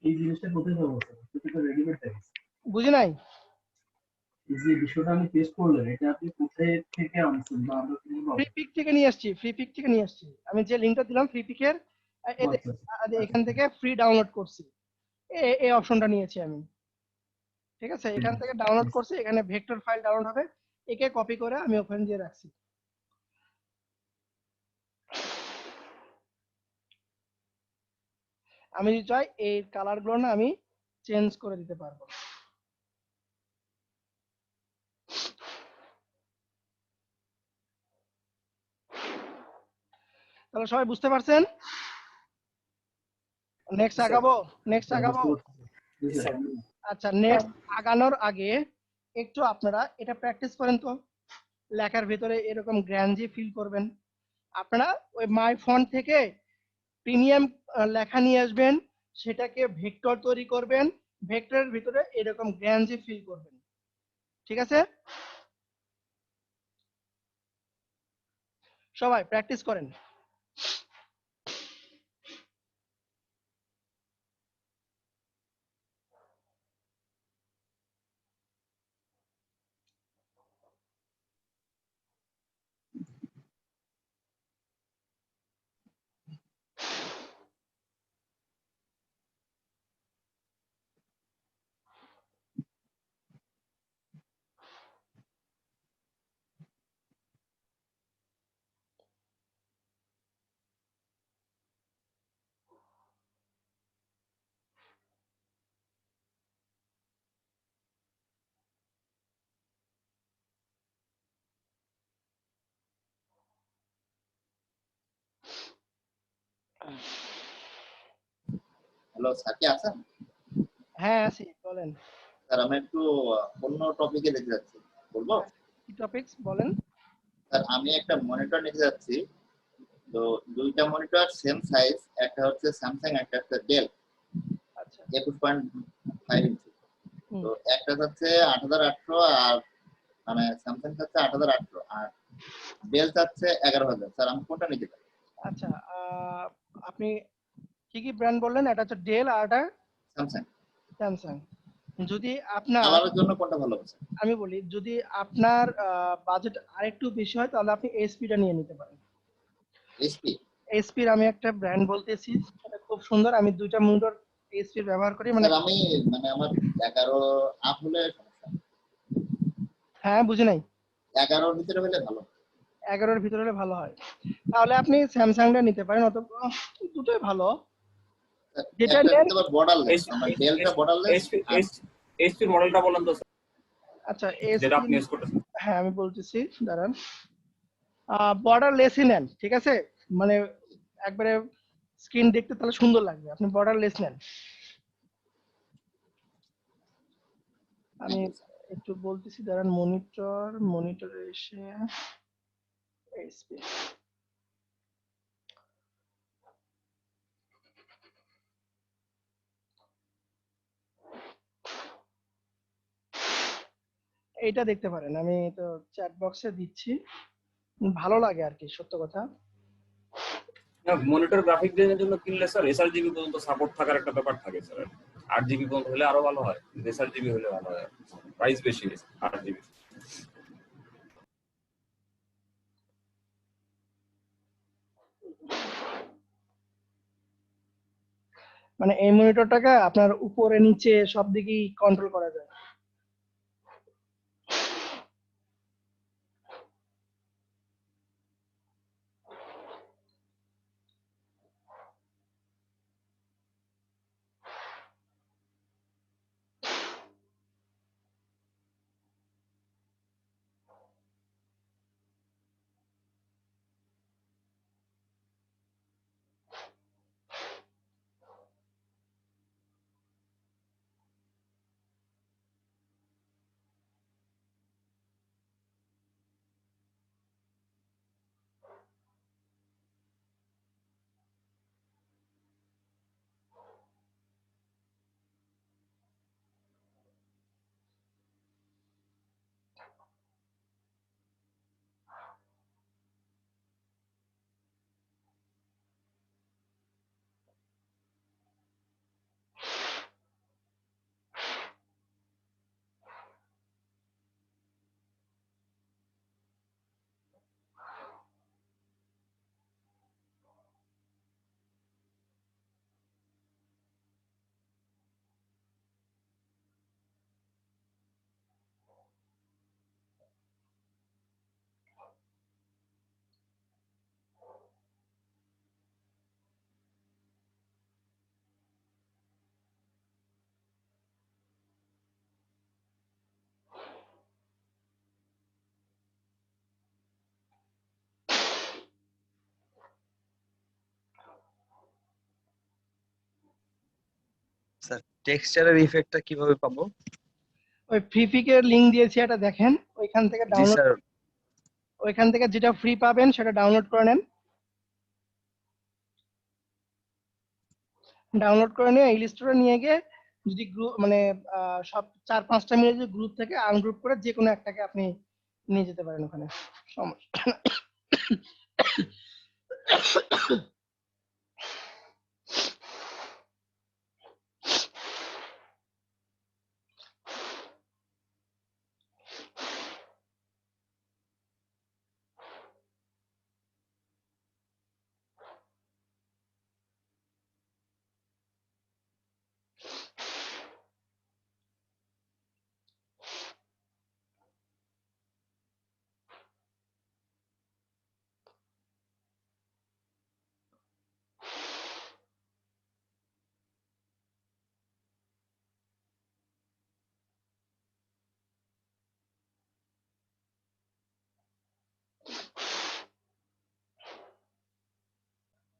এই জিনিসটা কোথায় পাবো স্যার? এটা তো রেডিমেড টাইপস। বুঝি নাই। এই যে বিষয়টা আমি পেস্ট করলেন, এটা আপনি কোথায় থেকে আনছেন বা আমরা কিভাবে পাবো? ফ্রি পিক থেকে নিয়ে আসছি, ফ্রি পিক থেকে নিয়ে আসছি। আমি যে লিংকটা দিলাম ফ্রি পিকের, এখান থেকে ফ্রি ডাউনলোড করছি, এই অপশনটা নিয়েছি আমি। ঠিক আছে, এখান থেকে ডাউনলোড করছি, এখানে ভেক্টর ফাইল ডাউনলোড হবে, একে কপি করে আমি ওখানে দিয়ে রাখছি। আমি যদি চাই এই কালার গুলো না আমি চেঞ্জ করে দিতে পারবো। তাহলে সবাই বুঝতে পারছেন? নেক্সট আগাবো, নেক্সট আগাবো। আচ্ছা নেক্সট আগানোর আগে একটু আপনারা এটা প্র্যাকটিস করেন তো, লেখার ভিতরে এরকম গ্র্যান্ডজি ফিল করবেন। আপনারা ওই মাই ফন্ট থেকে প্রিমিয়াম লেখা নিয়ে আসবেন, সেটাকে ভেক্টর তৈরি করবেন, ভেক্টরের ভিতরে এরকম গ্র্যান্ডি ফিল করবেন। ঠিক আছে, সবাই প্র্যাকটিস করেন। হ্যালো স্যার, কি আছেন? হ্যাঁ আছি, বলেন। স্যার আমি একটু অন্য টপিকে লিখতে যাচ্ছি, বলবো? কি টপিকস বলেন? স্যার আমি একটা মনিটর নিতে যাচ্ছি, তো দুইটা মনিটর সেম সাইজ, একটা হচ্ছে স্যামসাং, একটা হচ্ছে ডেল আচ্ছা, 21.5 ইঞ্চি। হুম, তো একটা হচ্ছে 8800, আর মানে স্যামসাং চাচ্ছে 8800, আর ডেল চাচ্ছে 11000। স্যার আমি কোনটা নিতে পারি? আচ্ছা। আপনি কি কি ব্র্যান্ড বললেন? এটা হচ্ছে ডেল আর এটা স্যামসাং। স্যামসাং। যদি আপনার, কালারের জন্য কোনটা ভালো হবে স্যার? আমি বলি, যদি আপনার বাজেট আরেকটু বেশি হয় তাহলে আপনি এসপিটা নিয়ে নিতে পারেন। এইচপি? এসপির আমি একটা ব্র্যান্ড বলতেছি, সেটা খুব সুন্দর। আমি দুইটা মনিটর এসপির ব্যবহার করি, মানে স্যার আমি মানে আমার 11 আপ হলে সমস্যা, হ্যাঁ বুঝি নাই। 11 ভিতরে হলে ভালো। 11-এর ভিতরে হলে ভালো হয়, তাহলে আপনি স্যামসাংটা নিতে পারেন, অথবা দুটোই ভালো, যেটা একটা নেন। হচ্ছে আবার বর্ডারলেস, আমার ডেলটা বর্ডারলেস। এইচপি মডেলটা বলেন তো স্যার, আচ্ছা, যেটা এসপি, আপনি ইউজ করতেছেন। হ্যাঁ আমি বলতেছি, দাঁড়ান। বর্ডার লেসই নেন, ঠিক আছে, মানে একবারে স্ক্রিন দেখতে তাহলে সুন্দর লাগবে, আপনি বর্ডার লেস নেন। আমি একটু বলতেছি, দাঁড়ান। মনিটরে এসে এসপি, এইটা দেখতে পারেন, আমি তো চ্যাট বক্সে দিচ্ছি, ভালো লাগে আর কি, সত্য কথা। মনিটর গ্রাফিক ডিজাইনের জন্য কিনলে স্যার এসআরজিবি পর্যন্ত সাপোর্ট থাকার একটা ব্যাপার থাকে স্যার। 8 জিবি পর্যন্ত হলে আরো ভালো হয়, এসআরজিবি হলে ভালো হয়, প্রাইস বেশি 8 জিবি। মানে এই মনিটরটাকে আপনার উপরে নিচে সব দিকেই কন্ট্রোল করা যায়। স্যার টেক্সচারের ইফেক্টটা কিভাবে পাবো? ওই ফ্রি পিকের লিংক দিয়েছি, এটা দেখেন, ওইখান থেকে জি ডাউনলোড, স্যার। ওইখান থেকে যেটা ফ্রি পাবেন সেটা ডাউনলোড করে নেন। ডাউনলোড করে নিয়ে ইলিস্ট্রেটর নিয়ে গিয়ে যদি গ্রুপ মানে সব 4-5টা মিলে যদি গ্রুপ থেকে আনগ্রুপ করে যে কোনো একটাকে আপনি নিয়ে যেতে পারেন ওখানে, সমস্যা নাই।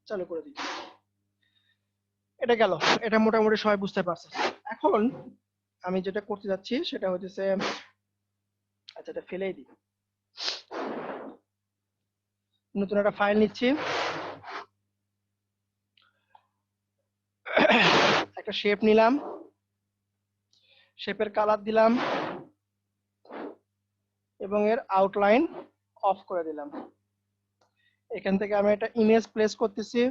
চালু করে দিই। এটা গেল, এটা মোটামুটি সবাই বুঝতে পারছে। এখন আমি যেটা করতে যাচ্ছি সেটা হচ্ছে, আচ্ছা এটা ফেলেই দিই, নতুন একটা ফাইল নিচ্ছি, একটা শেপ নিলাম, শেপের কালার দিলাম এবং এর আউটলাইন অফ করে দিলাম। এখান থেকে আমি একটা ইমেজ প্লেস করতেছি,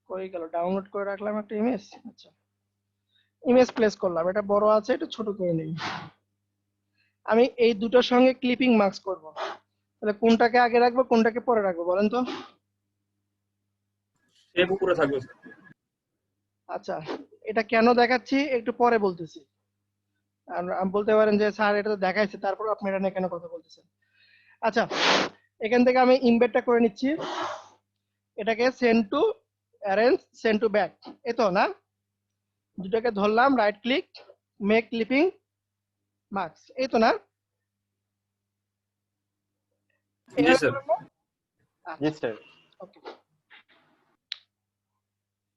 কই গেল, ডাউনলোড করে রাখলাম একটা ইমেজ। আচ্ছা ইমেজ প্লেস করলাম, এটা বড় আছে, এটা ছোট করে নিই। আমি এই দুটোর সঙ্গে ক্লিপিং মার্কস করব, তাহলে কোনটাকে আগে রাখবো কোনটাকে পরে রাখবো বলেন তো? শেপ উপরে থাকবে স্যার। আচ্ছা এটা কেন দেখাচ্ছি একটু পরে বলতেছি। আপনি বলতে পারেন যে স্যার এটা তো দেখাইছে, তারপর আপনি এটা নিয়ে কেন কথা বলতেছেন। আচ্ছা এখান থেকে আমি ইমবেডটা করে নিচ্ছি, এটাকে send to arrange, send to back, এই তো না? দুটাকে ধরলাম, right click, make clipping marks, এই তো না? জি স্যার। জি স্যার। ওকে,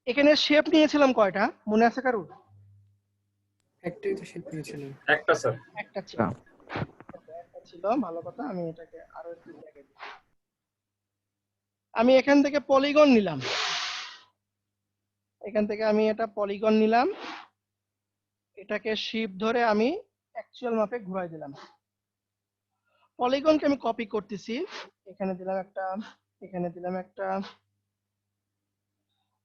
এখানে শেপ নিয়েছিলাম কয়টা মনে আছে কারো? একটাই তো শেপ নিয়েছিলাম। একটা স্যার। একটা ছিল, একটা ছিল, ভালো কথা। আমি এটাকে আরো একটু দেখাই দিই। আমি এখান থেকে পলিগন নিলাম, এখান থেকে আমি এটা পলিগন নিলাম, এটাকে শিফট ধরে আমি অ্যাকচুয়াল মাপে ঘুরাই দিলাম। পলিগনকে আমি কপি করতেছি, এখানে দিলাম একটা, এখানে দিলাম একটা,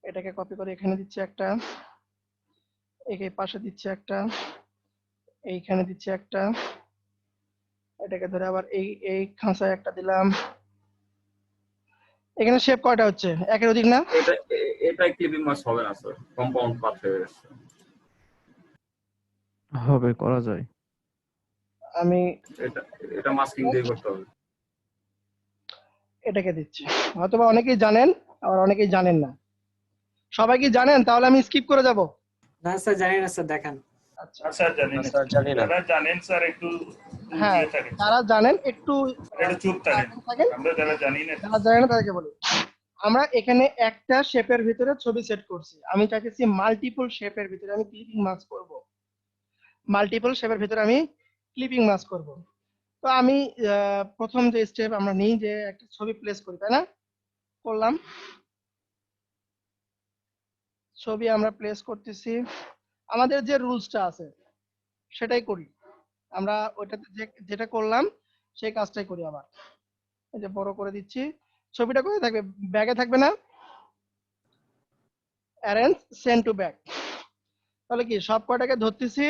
এটাকে কপি করে এখানে দিচ্ছি একটা, একে পাশে দিচ্ছি একটা, এইখানে দিচ্ছি একটা, এটাকে ধরে আবার এই এই খাঁচায় একটা দিলাম। এখানে শেপ কয়টা হচ্ছে, একের অধিক না? এটাই ক্লিপিং মার্কস হবে না স্যার, কম্পাউন্ড পাথ হয়ে গেছে। হবে, করা যায়। আমি এটা মাস্কিং দিয়ে করতে হবে। এটাকে দিচ্ছি, হয়তোবা অনেকেই জানেন আবার অনেকেই জানেন না। সবাই কি জানেন? তাহলে আমি স্কিপ করে যাব। না স্যার জানি না স্যার, দেখান। আচ্ছা স্যার জানি না, যারা জানেন স্যার একটু হ্যাঁ, দিয়ে থাকেন, যারা জানেন একটু একটু চুপ থাকেন। থাকেন, আমরা যারা জানি না, যারা জানেন না তাদেরকে বলি। আমরা এখানে একটা শেপের ভিতরে ছবি সেট করছি, আমি চাইতেছি মাল্টিপল শেপের ভিতরে আমি ক্লিপিং মার্কস করব, মাল্টিপল শেপের ভিতরে আমি ক্লিপিং মার্কস করব। তো আমি প্রথম যে স্টেপ আমরা নিই যে একটা ছবি প্লেস করি, তাই না? করলাম, ছবি আমরা প্লেস করতেছি, আমাদের যে রুলসটা আছে সেটাই করি আমরা, ওইটাতে যেটা করলাম সেই কাজটাই করি আবার। এই যে বড় করে দিচ্ছি, ছবিটা কোথায় থাকবে? ব্যাগে থাকবে না? অ্যারেঞ্জ, সেন্ড টু ব্যাক, তাহলে কি সব কয়টাকে ধরতেছি,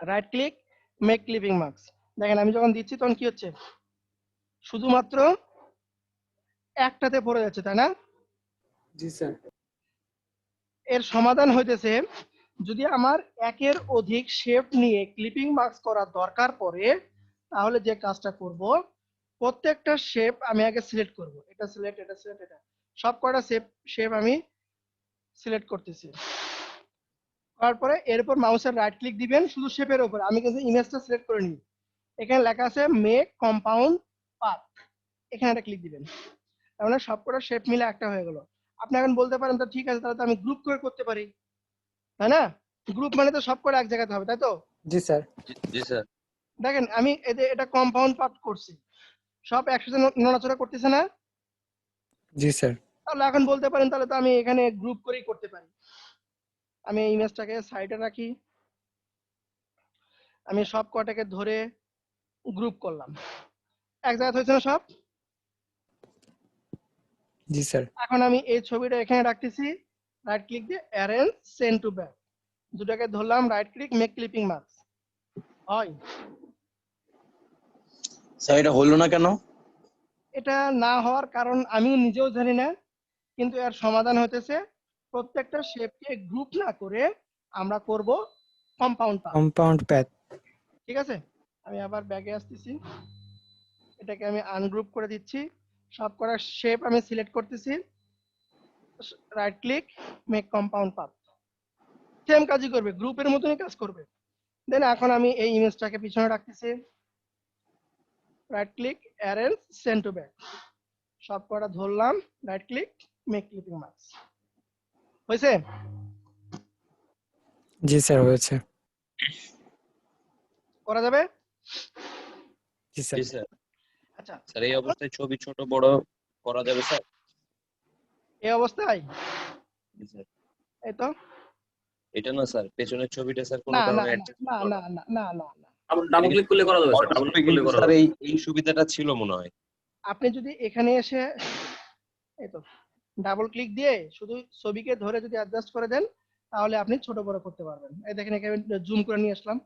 right click, make clipping marks. দেখেন আমি যখন দিচ্ছি তখন কি হচ্ছে, শুধুমাত্র একটাতে পড়ে যাচ্ছে, তাই না? জি স্যার। এর সমাধান হইতেছে, যদি আমার একের অধিক শেপ নিয়ে ক্লিপিং মার্কস করার দরকার পড়ে, তাহলে যে কাজটা করব, প্রত্যেকটা শেপ আমি আগে সিলেক্ট করব, এটা সিলেক্ট, এটা সিলেক্ট, এটা সব কয়টা শেপ আমি সিলেক্ট করতেছি। তারপরে এরপর মাউসের রাইট ক্লিক দিবেন শুধু শেপের উপর, আমি কিন্তু ইমেজটা সিলেক্ট করে নিই, এখানে লেখা আছে মেক কম্পাউন্ড পাথ, এখানে একটা ক্লিক দিবেন, তার মানে সবকটা শেপ মিলে একটা হয়ে গেল। আপনি এখন বলতে পারেন তো ঠিক আছে, তাহলে তো আমি গ্রুপ করে করতে পারি, তাই না? গ্রুপ মানে তো সব করে এক জায়গাতে হবে, তাই তো? জি স্যার। জি স্যার। দেখেন আমি এটা কম্পাউন্ড পার্ট করছি, সব একসাথে নড়াচড়া করতেছে না? জি স্যার। তাহলে এখন বলতে পারেন তাহলে তো আমি এখানে গ্রুপ করেই করতে পারি। আমি এই ইমেজটাকে সাইডে রাখি, আমি সব কটাকে ধরে গ্রুপ করলাম, এক জায়গায় হয়েছে না সব? জি স্যার। এখন আমি এই ছবিটা এখানে রাখতেছি, রাইট ক্লিক দিয়ে অ্যারেঞ্জ সেন্ড টু ব্যাক, দুটাকে ধরলাম, right click make clipping marks. হয় স্যার এটা হলো না কেন? এটা না হওয়ার কারণ আমি নিজেও জানি না, কিন্তু এর সমাধান হতেছে প্রত্যেকটা শেপকে গ্রুপ না করে আমরা করব কম্পাউন্ড পাথ। Compound path. ঠিক আছে, আমি আবার ব্যাগে আসতেছি, এটাকে আমি আনগ্রুপ করে দিচ্ছি, সব করা শেপ আমি সিলেক্ট করতেছি, right click make compound path, same কাজই করবে, গ্রুপের মতনই কাজ করবে। দেন এখন আমি এই ইমেজটাকে পিছনে রাখতেছি, right click arrange send to back, সব কটা ধরলাম, right click make clipping marks. হয়েছে? জি স্যার হয়েছে। করা যাবে? জি স্যার। জি স্যার। আচ্ছা স্যার এই অবস্থায় ছবি ছোট বড় করা যাবে স্যার? এই অবস্থায় জি স্যার। এই তো এটা না স্যার, পেছনের ছবিটা স্যার কোনো না না কারণে না অ্যাডজাস্ট না করা না না না না না। ডাবল ক্লিক করলে করা যাবে স্যার, ডাবল ক্লিক করলে করা স্যার যাবে। এই সুবিধাটা ছিল মনে হয়। আপনি যদি এখানে এসে এই তো ডাবল ক্লিক দিয়ে শুধু ছবিকে ধরে যদি অ্যাডজাস্ট করে দেন, তাহলে আপনি ছোট বড় করতে পারবেন। এই দেখেন এখানে জুম করে নিয়ে আসলাম,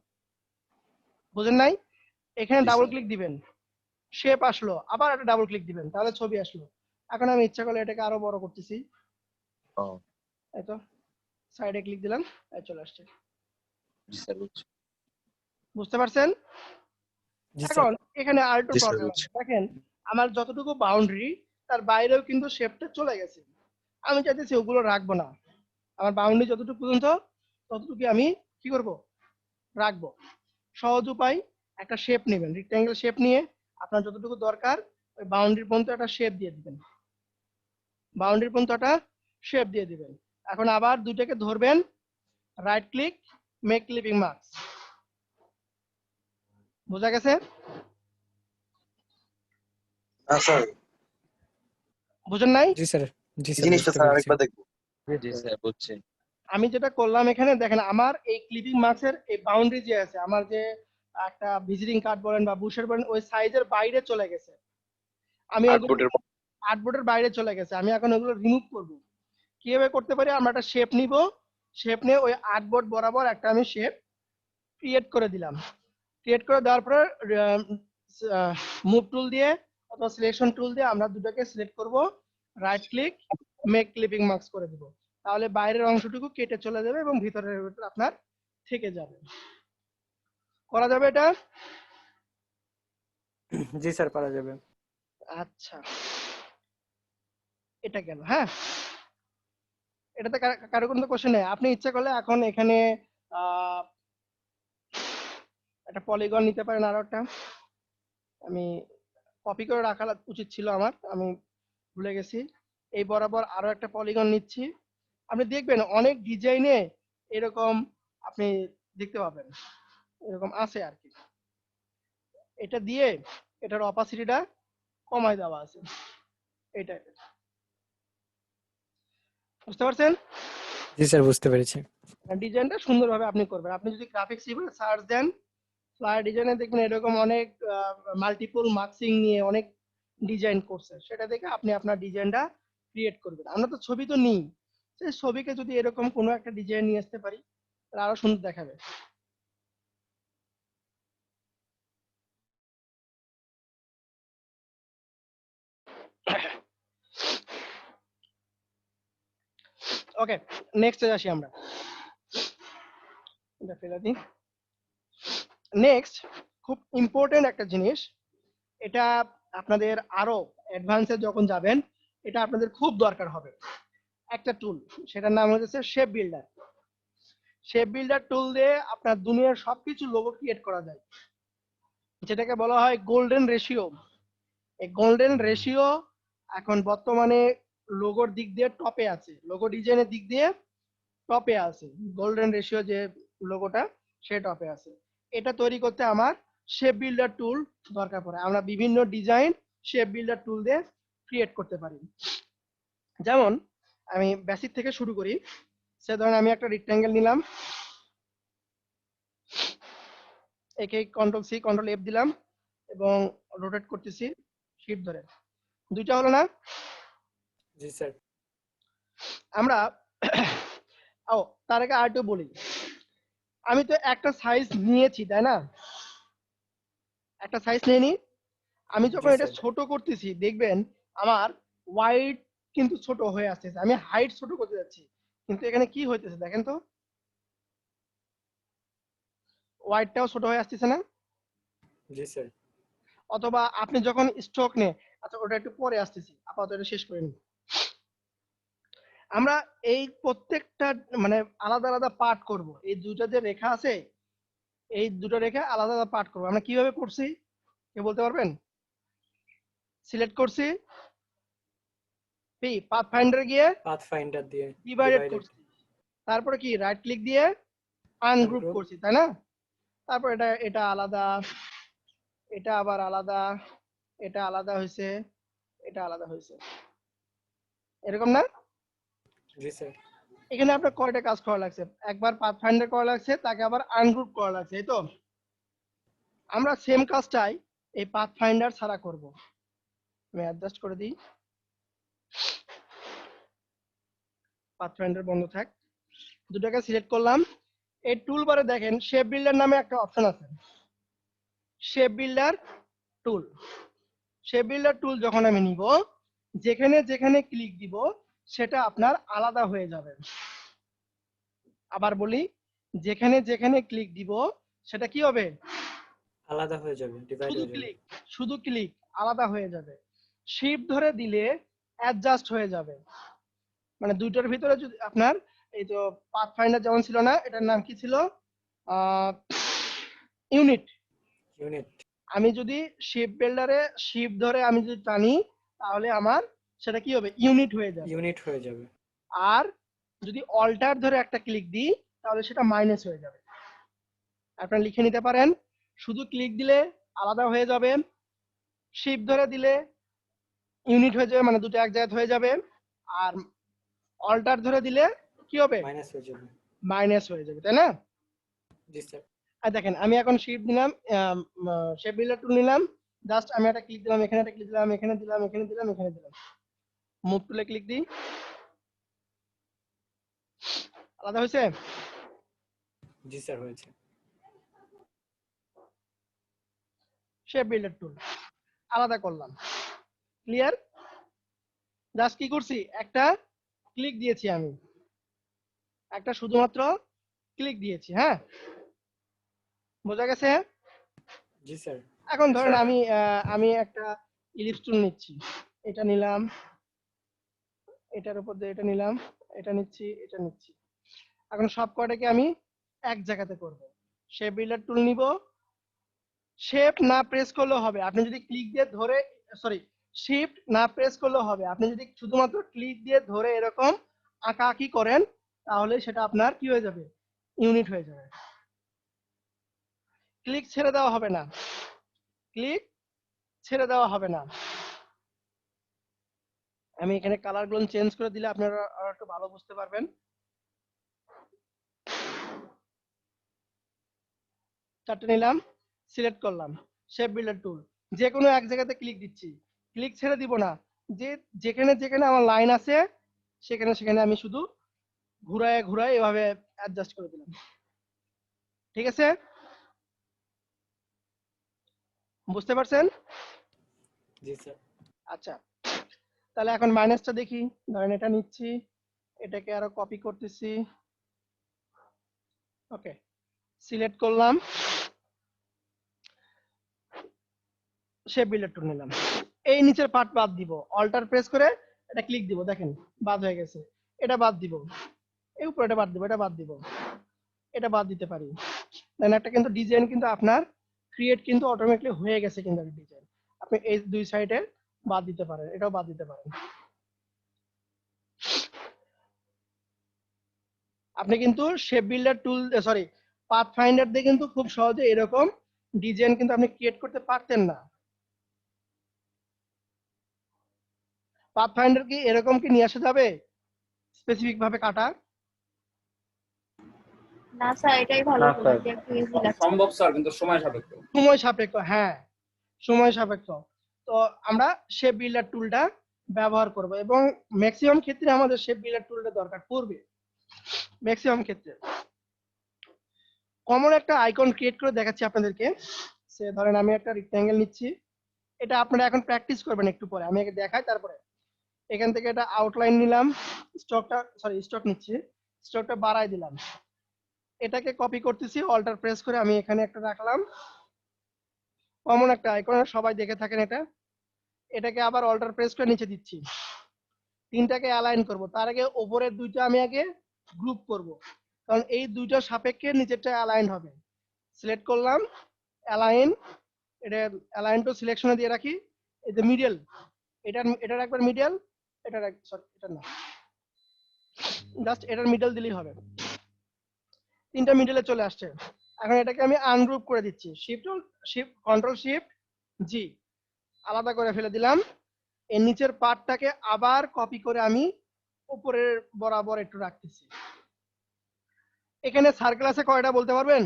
বুঝেন নাই? এখানে জি ডাবল স্যার। ক্লিক দিবেন, শেপ আসলো, আবার একটা ডাবল ক্লিক দিবেন, তাহলে ছবি আসলো। এখন আমি ইচ্ছা করলে এটাকে আরো বড় করতেছি, ও এই তো সাইডে ক্লিক দিলাম, এই চলে আসছে। জি স্যার বুঝছি। বুঝতে পারছেন? জি স্যার। এখন এখানে আরেকটু জি স্যার প্রবলেম বুঝছি। আছে, দেখেন আমার যতটুকু বাউন্ডারি তার বাইরেও কিন্তু শেপটা চলে গেছে, আমি চাইতেছি ওগুলো রাখবো না, আমার বাউন্ডারি যতটুকু পর্যন্ত ততটুকু আমি কি করব, রাখবো। সহজ উপায়, একটা শেপ নেবেন, রেক্ট্যাঙ্গেল শেপ নিয়ে আপনার যতটুকু দরকার ওই বাউন্ডারি পর্যন্ত একটা শেপ দিয়ে দিবেন, বাউন্ডারি পর্যন্ত একটা শেপ দিয়ে দিবেন। এখন আবার দুইটাকে ধরবেন, right click make clipping marks. বোঝা গেছে? না স্যার, বুঝেন নাই? জি স্যার। জি এই স্যার জিনিসটা বুঝতে স্যার পেরেছি। আরেকবার দেখবো। জি স্যার বুঝছি। আমি যেটা করলাম এখানে দেখেন, আমার এই ক্লিপিং মার্কসের এই বাউন্ডারি যে আছে, আমার যে একটা ভিজিটিং কার্ড বলেন বা বুশের বলেন, ওই সাইজের বাইরে চলে গেছে, আমি ওগুলো আর্টবোর্ডের আর্টবোর্ডের বাইরে চলে গেছে, আমি এখন ওগুলো রিমুভ করব। কিভাবে করতে পারি, আমরা একটা শেপ নিব, শেপ নিয়ে ওই আর্টবোর্ড বরাবর একটা আমি শেপ ক্রিয়েট করে দিলাম, ক্রিয়েট করে দেওয়ার পরে মুভ টুল দিয়ে অথবা সিলেকশন টুল দিয়ে আমরা দুটোকে সিলেক্ট করব, right click make clipping marks করে দিব, তাহলে বাইরের অংশটুকু কেটে চলে যাবে এবং ভিতরের ভিতরে আপনার থেকে যাবে। করা যাবে এটা? জি স্যার পারা যাবে। আচ্ছা এটা গেল। হ্যাঁ, এটাতে কারো কোনো কোশ্চেন নেই? আপনি ইচ্ছা করলে এখন এখানে আহ একটা পলিগন নিতে পারেন, আরো একটা আমি কপি করে রাখা উচিত ছিল আমার, আমি ভুলে গেছি। এই বরাবর আরো একটা পলিগন নিচ্ছি, আপনি দেখবেন অনেক ডিজাইনে এরকম আপনি দেখতে পাবেন, এরকম আছে আর কি। এটা দিয়ে এটার অপাসিটিটা কমায় দেওয়া আছে, এটা বুঝতে পারছেন? জি স্যার বুঝতে পেরেছি। ডিজাইনটা সুন্দরভাবে আপনি করবেন। আপনি যদি গ্রাফিক্স হিসেবে সার্চ দেন ফ্লায়ার ডিজাইনে, দেখবেন এরকম অনেক মাল্টিপল মার্কসিং নিয়ে অনেক ডিজাইন করছে, সেটা দেখে আপনি আপনার ডিজাইনটা ক্রিয়েট করবেন। আমরা তো ছবি তো নিই, সেই ছবিকে যদি এরকম কোনো একটা ডিজাইন নিয়ে আসতে পারি তাহলে আরো সুন্দর দেখাবে। ওকে, নেক্সটে আসি আমরা, এটা ফেলে দিই। নেক্সট খুব ইম্পর্টেন্ট একটা জিনিস, এটা আপনাদের আরো অ্যাডভান্সে যখন যাবেন এটা আপনাদের খুব দরকার হবে, একটা টুল, সেটার নাম হচ্ছে শেপ বিল্ডার। শেপ বিল্ডার টুল দিয়ে আপনার দুনিয়ার সবকিছু লোগো ক্রিয়েট করা যায়, যেটাকে বলা হয় গোল্ডেন রেশিও। এই গোল্ডেন রেশিও এখন বর্তমানে লোগোর দিক দিয়ে টপে আছে, লোগো ডিজাইনের দিক দিয়ে টপে আছে, গোল্ডেন রেশিও যে লোগোটা সে টপে আছে। এটা তৈরি করতে আমার শেপ বিল্ডার টুল দরকার পড়ে। আমরা বিভিন্ন ডিজাইন শেপ বিল্ডার টুল দিয়ে ক্রিয়েট করতে পারি। যেমন আমি বেসিক থেকে শুরু করি। সে ধরেন আমি একটা রেক্ট্যাঙ্গেল নিলাম, একে কন্ট্রোল সি কন্ট্রোল এফ দিলাম এবং রোটেট করতেছি শিফট ধরে। দুইটা হলো না? জি স্যার। আমরা ও তার আগে আর একটু বলি, আমি তো একটা সাইজ নিয়েছি তাই না, একটা সাইজ নিয়ে নি। আমি যখন এটা ছোট করতেছি দেখবেন আমার ওয়াইড কিন্তু ছোট হয়ে আসতেছে, আমি হাইট ছোট করতে যাচ্ছি, কিন্তু এখানে কি হইতেছে দেখেন তো, ওয়াইডটাও ছোট হয়ে আসতেছে না? জি স্যার। অথবা আপনি যখন স্ট্রোক নেয়, আচ্ছা ওটা একটু পরে আসতেছি, আপাতত এটা শেষ করে নিই। আমরা এই প্রত্যেকটা মানে আলাদা আলাদা পার্ট করব। এই দুটো যে রেখা আছে, এই দুটো রেখা আলাদা আলাদা পার্ট করব। আমরা কিভাবে করছি কে বলতে পারবেন? সিলেক্ট করছি, পাথ ফাইন্ডার গিয়ে পাথফাইন্ডার দিয়ে ডিভাইডেড করছি, তারপরে কি রাইট ক্লিক দিয়ে আনগ্রুপ করছি তাই না? তারপর এটা এটা আলাদা, এটা আবার আলাদা, এটা আলাদা হয়েছে, এটা আলাদা হয়েছে, এরকম না? জি স্যার। এখানে আপনার কয়টা কাজ করা লাগছে? একবার পাথ ফাইন্ডার করা লাগছে, তাকে আবার আনগ্রুপ করা লাগছে, এই তো। আমরা সেম কাজটাই এই পাথ ফাইন্ডার ছাড়া করব। আমি অ্যাডজাস্ট করে দিই, পাথ ফাইন্ডার বন্ধ থাক। দুটাকে সিলেক্ট করলাম। এই টুলবারে দেখেন শেপ বিল্ডার নামে একটা অপশন আছে, শেপ বিল্ডার টুল। শেপ বিল্ডার টুল যখন আমি নিব, যেখানে যেখানে ক্লিক দিব সেটা আপনার আলাদা হয়ে যাবে। আবার বলি, যেখানে যেখানে ক্লিক দিব সেটা কি হবে? আলাদা হয়ে যাবে, ডিভাইড শুধু হয়ে যাবে। ক্লিক, শুধু ক্লিক আলাদা হয়ে যাবে। শিফট ধরে দিলে অ্যাডজাস্ট হয়ে যাবে। মানে দুইটার ভিতরে যদি আপনার এই তো পাথ ফাইন্ডার যেমন ছিল না, এটার নাম কি ছিল? ইউনিট। ইউনিট। আমি যদি শিফট বিল্ডারে শিফট ধরে আমি যদি টানি, তাহলে আমার সেটা কি হবে? ইউনিট হয়ে যাবে। ইউনিট হয়ে যাবে। আর যদি অল্টার ধরে একটা ক্লিক দিই তাহলে সেটা মাইনাস হয়ে যাবে। আপনারা লিখে নিতে পারেন, শুধু ক্লিক দিলে আলাদা হয়ে যাবে, শিফট ধরে দিলে ইউনিট হয়ে যাবে, মানে দুটো এক জায়গায় হয়ে যাবে, আর অল্টার ধরে দিলে কি হবে? মাইনাস হয়ে যাবে। মাইনাস হয়ে যাবে, তাই না? জি স্যার। আর দেখেন আমি এখন শিফট দিলাম, শেপ বিল্ডার টুল নিলাম, জাস্ট আমি একটা ক্লিক দিলাম, এখানে একটা ক্লিক দিলাম, এখানে দিলাম, এখানে দিলাম, এখানে দিলাম, মুভ টুলে ক্লিক দিই, আলাদা হয়েছে? জি স্যার হয়েছে। শেপ বিল্ডার টুল আলাদা করলাম, ক্লিয়ার? জাস্ট কি করছি, একটা ক্লিক দিয়েছি, আমি একটা শুধুমাত্র ক্লিক দিয়েছি। হ্যাঁ, বোঝা গেছে? জি স্যার। এখন ধরেন আমি একটা ইলিপস টুল নিচ্ছি, এটা নিলাম, এটার উপর দিয়ে এটা নিলাম, এটা নিচ্ছি, এটা নিচ্ছি। এখন সব কয়টাকে আমি এক জায়গাতে করব। শেপ বিল্ডার টুল নিব, শেপ না প্রেস করলেও হবে, আপনি যদি ক্লিক দিয়ে ধরে, সরি, শিফট না প্রেস করলেও হবে, আপনি যদি শুধুমাত্র ক্লিক দিয়ে ধরে এরকম আঁকাআঁকি করেন তাহলে সেটা আপনার কি হয়ে যাবে? ইউনিট হয়ে যাবে। ক্লিক ছেড়ে দেওয়া হবে না, ক্লিক ছেড়ে দেওয়া হবে না। আমি এখানে কালার গুলো চেঞ্জ করে দিলে আপনারা আরো একটু ভালো বুঝতে পারবেন। চারটে নিলাম, সিলেক্ট করলাম, শেপ বিল্ডার টুল, যে কোনো এক জায়গাতে ক্লিক দিচ্ছি, ক্লিক ছেড়ে দিব না, যে যেখানে যেখানে আমার লাইন আছে সেখানে সেখানে আমি শুধু ঘুরায় ঘুরায় এভাবে অ্যাডজাস্ট করে দিলাম। ঠিক আছে, বুঝতে পারছেন? জি স্যার। আচ্ছা, তাহলে এখন মাইনাসটা দেখি। ধরেন এটা নিচ্ছি, এটাকে আরো কপি করতেছি, ওকে, সিলেক্ট করলাম, শেপ বিল্ডার টুল নিলাম, এই নিচের পার্ট বাদ দিব, অল্টার প্রেস করে এটা ক্লিক দিব, দেখেন বাদ হয়ে গেছে। এটা বাদ দিব, এই উপরে এটা বাদ দিব, এটা বাদ দিব, এটা বাদ দিতে পারি। দেন একটা কিন্তু ডিজাইন কিন্তু আপনার ক্রিয়েট কিন্তু অটোমেটিকলি হয়ে গেছে, কিন্তু একটা ডিজাইন আপনি এই দুই সাইডে বাদ দিতে পারেন, এটাও বাদ দিতে পারেন। আপনি কিন্তু শেপ বিল্ডার টুল সরি পাথ ফাইন্ডার দিয়ে কিন্তু খুব সহজে এরকম ডিজাইন কিন্তু আপনি ক্রিয়েট করতে পারতেন না। পাথ ফাইন্ডার কি এরকম কি নিয়ে আসা যাবে স্পেসিফিক ভাবে কাটা? না স্যার, এটাই ভালো না বললেন স্যার, যে একটু ইজি লাগছে। সম্ভব স্যার, কিন্তু সময় সাপেক্ষ। সময় সাপেক্ষ, হ্যাঁ সময় সাপেক্ষ। তো আমরা শেপ বিল্ডার টুলটা ব্যবহার করব এবং ম্যাক্সিমাম ক্ষেত্রে আমাদের শেপ বিল্ডার টুলটা দরকার পড়বে। ম্যাক্সিমাম ক্ষেত্রে কমন একটা আইকন ক্রিয়েট করে দেখাচ্ছি আপনাদেরকে। সে ধরেন আমি একটা রেক্ট্যাঙ্গেল নিচ্ছি, এটা আপনারা এখন প্র্যাকটিস করবেন একটু পরে, আমি আগে দেখাই তারপরে। এখান থেকে এটা আউটলাইন নিলাম, স্টক নিচ্ছি, স্টকটা বাড়াই দিলাম, এটাকে কপি করতেছি, অল্টার প্রেস করে আমি এখানে একটা রাখলাম, কমন একটা আইকন সবাই দেখে থাকেন এটা। এটাকে আবার অল্টার প্রেস করে নিচে দিচ্ছি, তিনটাকে অ্যালাইন করব। তার আগে উপরের দুইটা আমি আগে গ্রুপ করব, কারণ এই দুইটা সাপেক্ষে নিচেরটা অ্যালাইন হবে। সিলেক্ট করলাম, অ্যালাইন, এটা অ্যালাইন টু সিলেকশনে দিয়ে রাখি। এই যে মিডল, এটার একবার মিডল, সরি এটা না, জাস্ট এটার মিডল দিলেই হবে। তিনটা মিডলে চলে আসছে। এখন এটাকে আমি আনগ্রুপ করে দিচ্ছি, কন্ট্রোল শিফট জি, আলাদা করে ফেলে দিলাম। এর নিচের পার্টটাকে আবার কপি করে আমি উপরের বরাবর একটু রাখতেছি। এখানে সার্কেল আছে কয়টা বলতে পারবেন?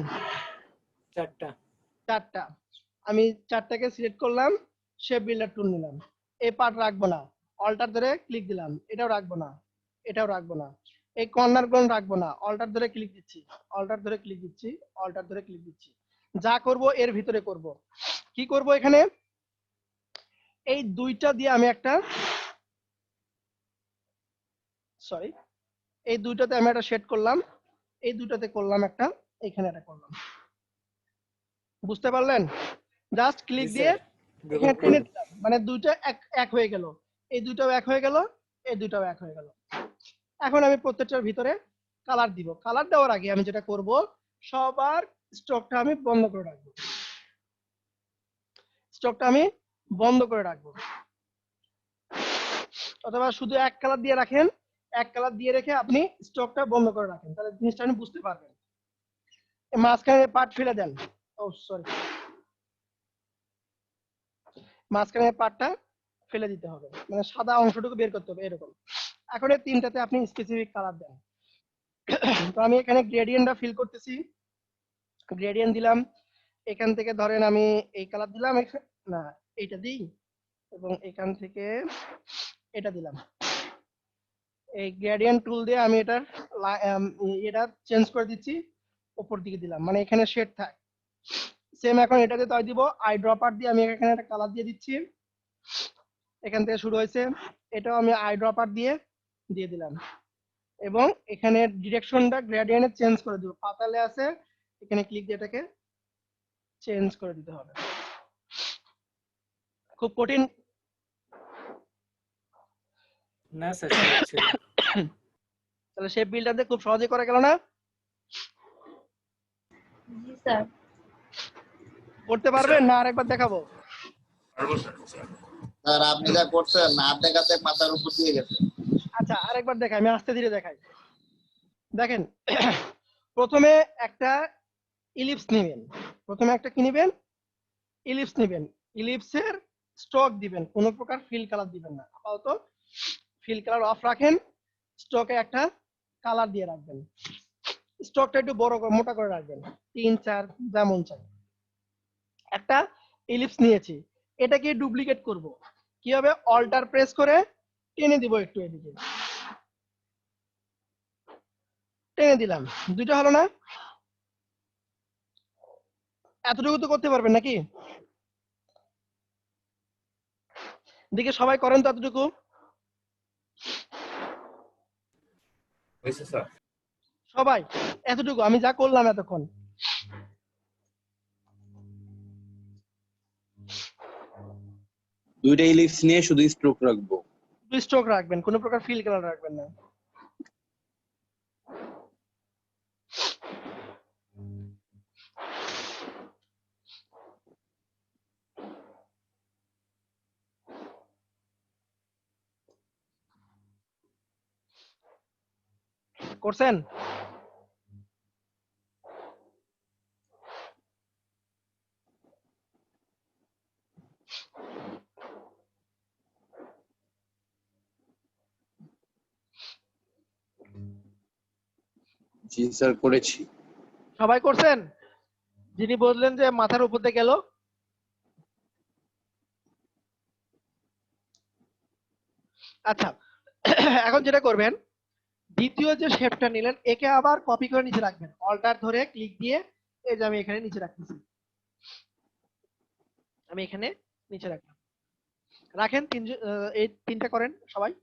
চারটা। আমি চারটাকে সিলেক্ট করলাম, শেপ বিল্ডার টুল নিলাম, এই পার্ট রাখবো না, অল্টার ধরে ক্লিক দিলাম, এটাও রাখবো না, এটাও রাখবো না, এই কর্নার কোণ রাখবো না, অল্টার ধরে ক্লিক দিচ্ছি, অল্টার ধরে ক্লিক দিচ্ছি, অল্টার ধরে ক্লিক দিচ্ছি। যা করব এর ভিতরে করব। কি করব এখানে? এই দুইটা দিয়ে আমি একটা এই দুইটাতে আমি একটা শেড করলাম, এই দুইটাতে করলাম একটা, এখানে একটা করলাম। বুঝতে পারলেন? জাস্ট ক্লিক দিয়ে এখানে টেনে দিলাম, মানে দুইটা এক হয়ে গেল, এই দুইটাও এক হয়ে গেল, এই দুইটাও এক হয়ে গেল। এখন আমি প্রত্যেকটার ভিতরে কালার দিব। কালার দেওয়ার আগে আমি যেটা করব, সবার স্টকটা আমি বন্ধ করে রাখবো, স্টকটা আমি বন্ধ করে রাখবো। অথবা শুধু এক কালার দিয়ে রাখেন, এক কালার দিয়ে রেখে আপনি স্টকটা বন্ধ করে রাখেন, তাহলে জিনিসটা আপনি বুঝতে পারবেন। মাঝখানে পার্ট ফেলে দেন, ও সরি, মাঝখানে পার্টটা ফেলে দিতে হবে, মানে সাদা অংশটুকু বের করতে হবে এরকম। এখন এই তিনটাতে আপনি স্পেসিফিক কালার দেন। তো আমি এখানে গ্রেডিয়েন্টটা ফিল করতেছি, গ্রেডিয়েন্ট দিলাম, এখান থেকে ধরেন আমি এই কালার দিলাম, না এইটা দিই, এবং এখান থেকে এটা দিলাম। এই গ্রেডিয়েন্ট টুল দিয়ে আমি এটা চেঞ্জ করে দিচ্ছি, উপর দিকে দিলাম, মানে এখানে শেড থাক। সেম এখন এটাতে তাই দিব, আই ড্রপার দিয়ে আমি এখানে একটা কালার দিয়ে দিচ্ছি, এখান থেকে শুরু হয়েছে, এটাও আমি আই ড্রপার দিয়ে দিলাম, এবং এখানে ডিরেকশনটা গ্রেডিয়েন্টে চেঞ্জ করে দিব। পাতালে আছে, এখানে ক্লিক দিয়ে এটাকে চেঞ্জ করে দিতে হবে। খুব কঠিন না স্যার, তাহলে শেপ বিল্ডার দিয়ে খুব সহজে করা গেল না? জি স্যার। করতে পারবেন না আরেকবার দেখাবো? স্যার আপনি যা করছেন না দেখাতে মাথার উপর দিয়ে গেছে। আচ্ছা আরেকবার দেখাই, আমি আস্তে ধীরে দেখাই। দেখেন, প্রথমে একটা ইলিপস নেবেন, প্রথমে একটা কি নেবেন? ইলিপস নেবেন। ইলিপসের স্ট্রোক দিবেন, কোনো প্রকার ফিল কালার দিবেন না, আপাতত ফিল কালার অফ রাখেন। স্ট্রোকে একটা কালার দিয়ে রাখবেন, স্ট্রোকটা একটু বড় করে মোটা করে রাখবেন, 3-4 যেমন চাই। একটা ইলিপস নিয়েছি, এটাকে ডুপ্লিকেট করব। কি হবে? অল্টার প্রেস করে টেনে দিব, একটু এদিকে টেনে দিলাম, দুইটা হলো না? এতটুকু তো করতে পারবেন নাকি? দিকে সবাই করেন তো এতটুকু। সবাই এতটুকু আমি যা করলাম এতক্ষণ, দুইটা ইলিপস নিয়ে শুধু স্ট্রোক রাখবো। দুই স্ট্রোক রাখবেন, কোনো প্রকার ফিল কালার রাখবেন না। করছেন? জি স্যার করেছি। সবাই করছেন? যিনি বললেন যে মাথার উপর দিয়ে গেল, আচ্ছা এখন যেটা করবেন, দ্বিতীয় যে শেপটা নিলেন একে আবার কপি করে নিচে রাখবেন, অল্টার ধরে ক্লিক দিয়ে এই যে আমি এখানে নিচে রাখতেছি, আমি এখানে নিচে রাখলাম। রাখেন এই তিনটা করেন সবাই।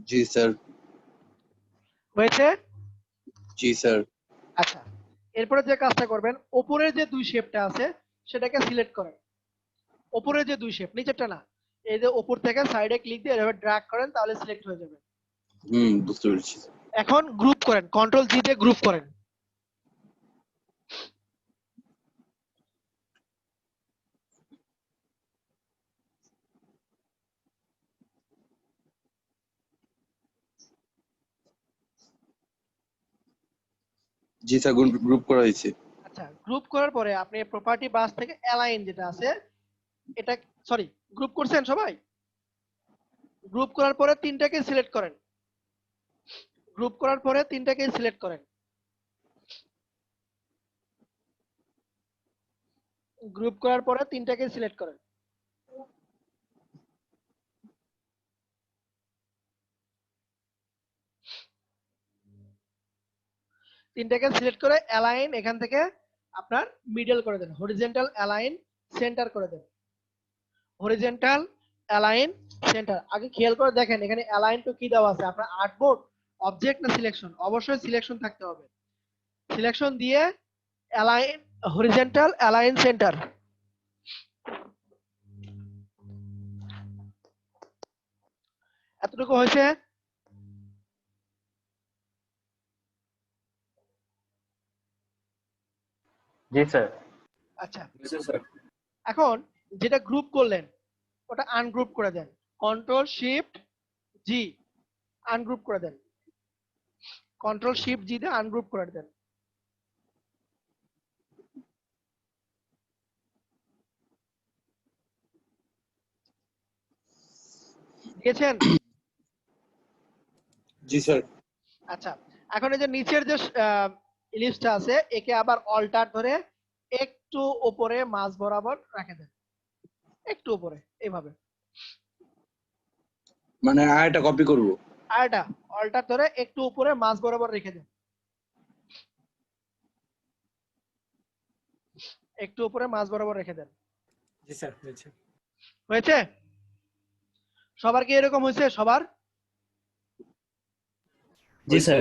জি স্যার। হয়েছে? জি স্যার। আচ্ছা, এরপরে যে কাজটা করবেন, উপরের যে দুই শেপটা আছে সেটাকে সিলেক্ট করেন। উপরের যে দুই শেপ, নিচেরটা না, এই যে উপর থেকে সাইডে ক্লিক দিয়ে এভাবে ড্র্যাগ করেন, তাহলে সিলেক্ট হয়ে যাবে। বুঝতে পেরেছি। এখন গ্রুপ করেন, কন্ট্রোল জি দিয়ে গ্রুপ করেন। জি স্যার গ্রুপ করা হয়েছে। আচ্ছা, গ্রুপ করার পরে আপনি প্রপার্টি বাস থেকে অ্যালাইন যেটা আছে এটা, সরি, গ্রুপ করছেন সবাই? গ্রুপ করার পরে তিনটাকে সিলেক্ট করেন, গ্রুপ করার পরে তিনটাকে সিলেক্ট করেন, গ্রুপ করার পরে তিনটাকে সিলেক্ট করেন। তিনটাকে সিলেক্ট করে অ্যালাইন এখান থেকে আপনার মিডল করে দেন, হরিজন্টাল অ্যালাইন সেন্টার করে দেন, হরিজন্টাল অ্যালাইন সেন্টার। আগে খেয়াল করে দেখেন এখানে অ্যালাইন তো কি দেওয়া আছে, আপনার আর্টবোর্ড, অবজেক্ট না সিলেকশন? অবশ্যই সিলেকশন থাকতে হবে। সিলেকশন দিয়ে অ্যালাইন, হরিজন্টাল অ্যালাইন সেন্টার। এতটুকু হয়েছে? জি স্যার। আচ্ছা, স্যার এখন যেটা গ্রুপ করলেন ওটা আনগ্রুপ করে দেন, কন্ট্রোল শিফট জি আনগ্রুপ করে দেন, কন্ট্রোল শিফট জি দিয়ে আনগ্রুপ করে দেন। দিয়েছেন? জি স্যার। আচ্ছা, এখন এই যে নিচের যে ইলিপসটা আছে একে আবার অল্টার ধরে একটু উপরে মাঝ বরাবর রেখে দেন, একটু উপরে এইভাবে। মানে আয়টা কপি করব। আর এটা অল্টার ধরে একটু উপরে মাঝ বরাবর রেখে দেন, একটু উপরে মাঝ বরাবর রেখে দেন। জি স্যার হয়েছে। হয়েছে? সবার কি এরকম হয়েছে? সবার? জি স্যার।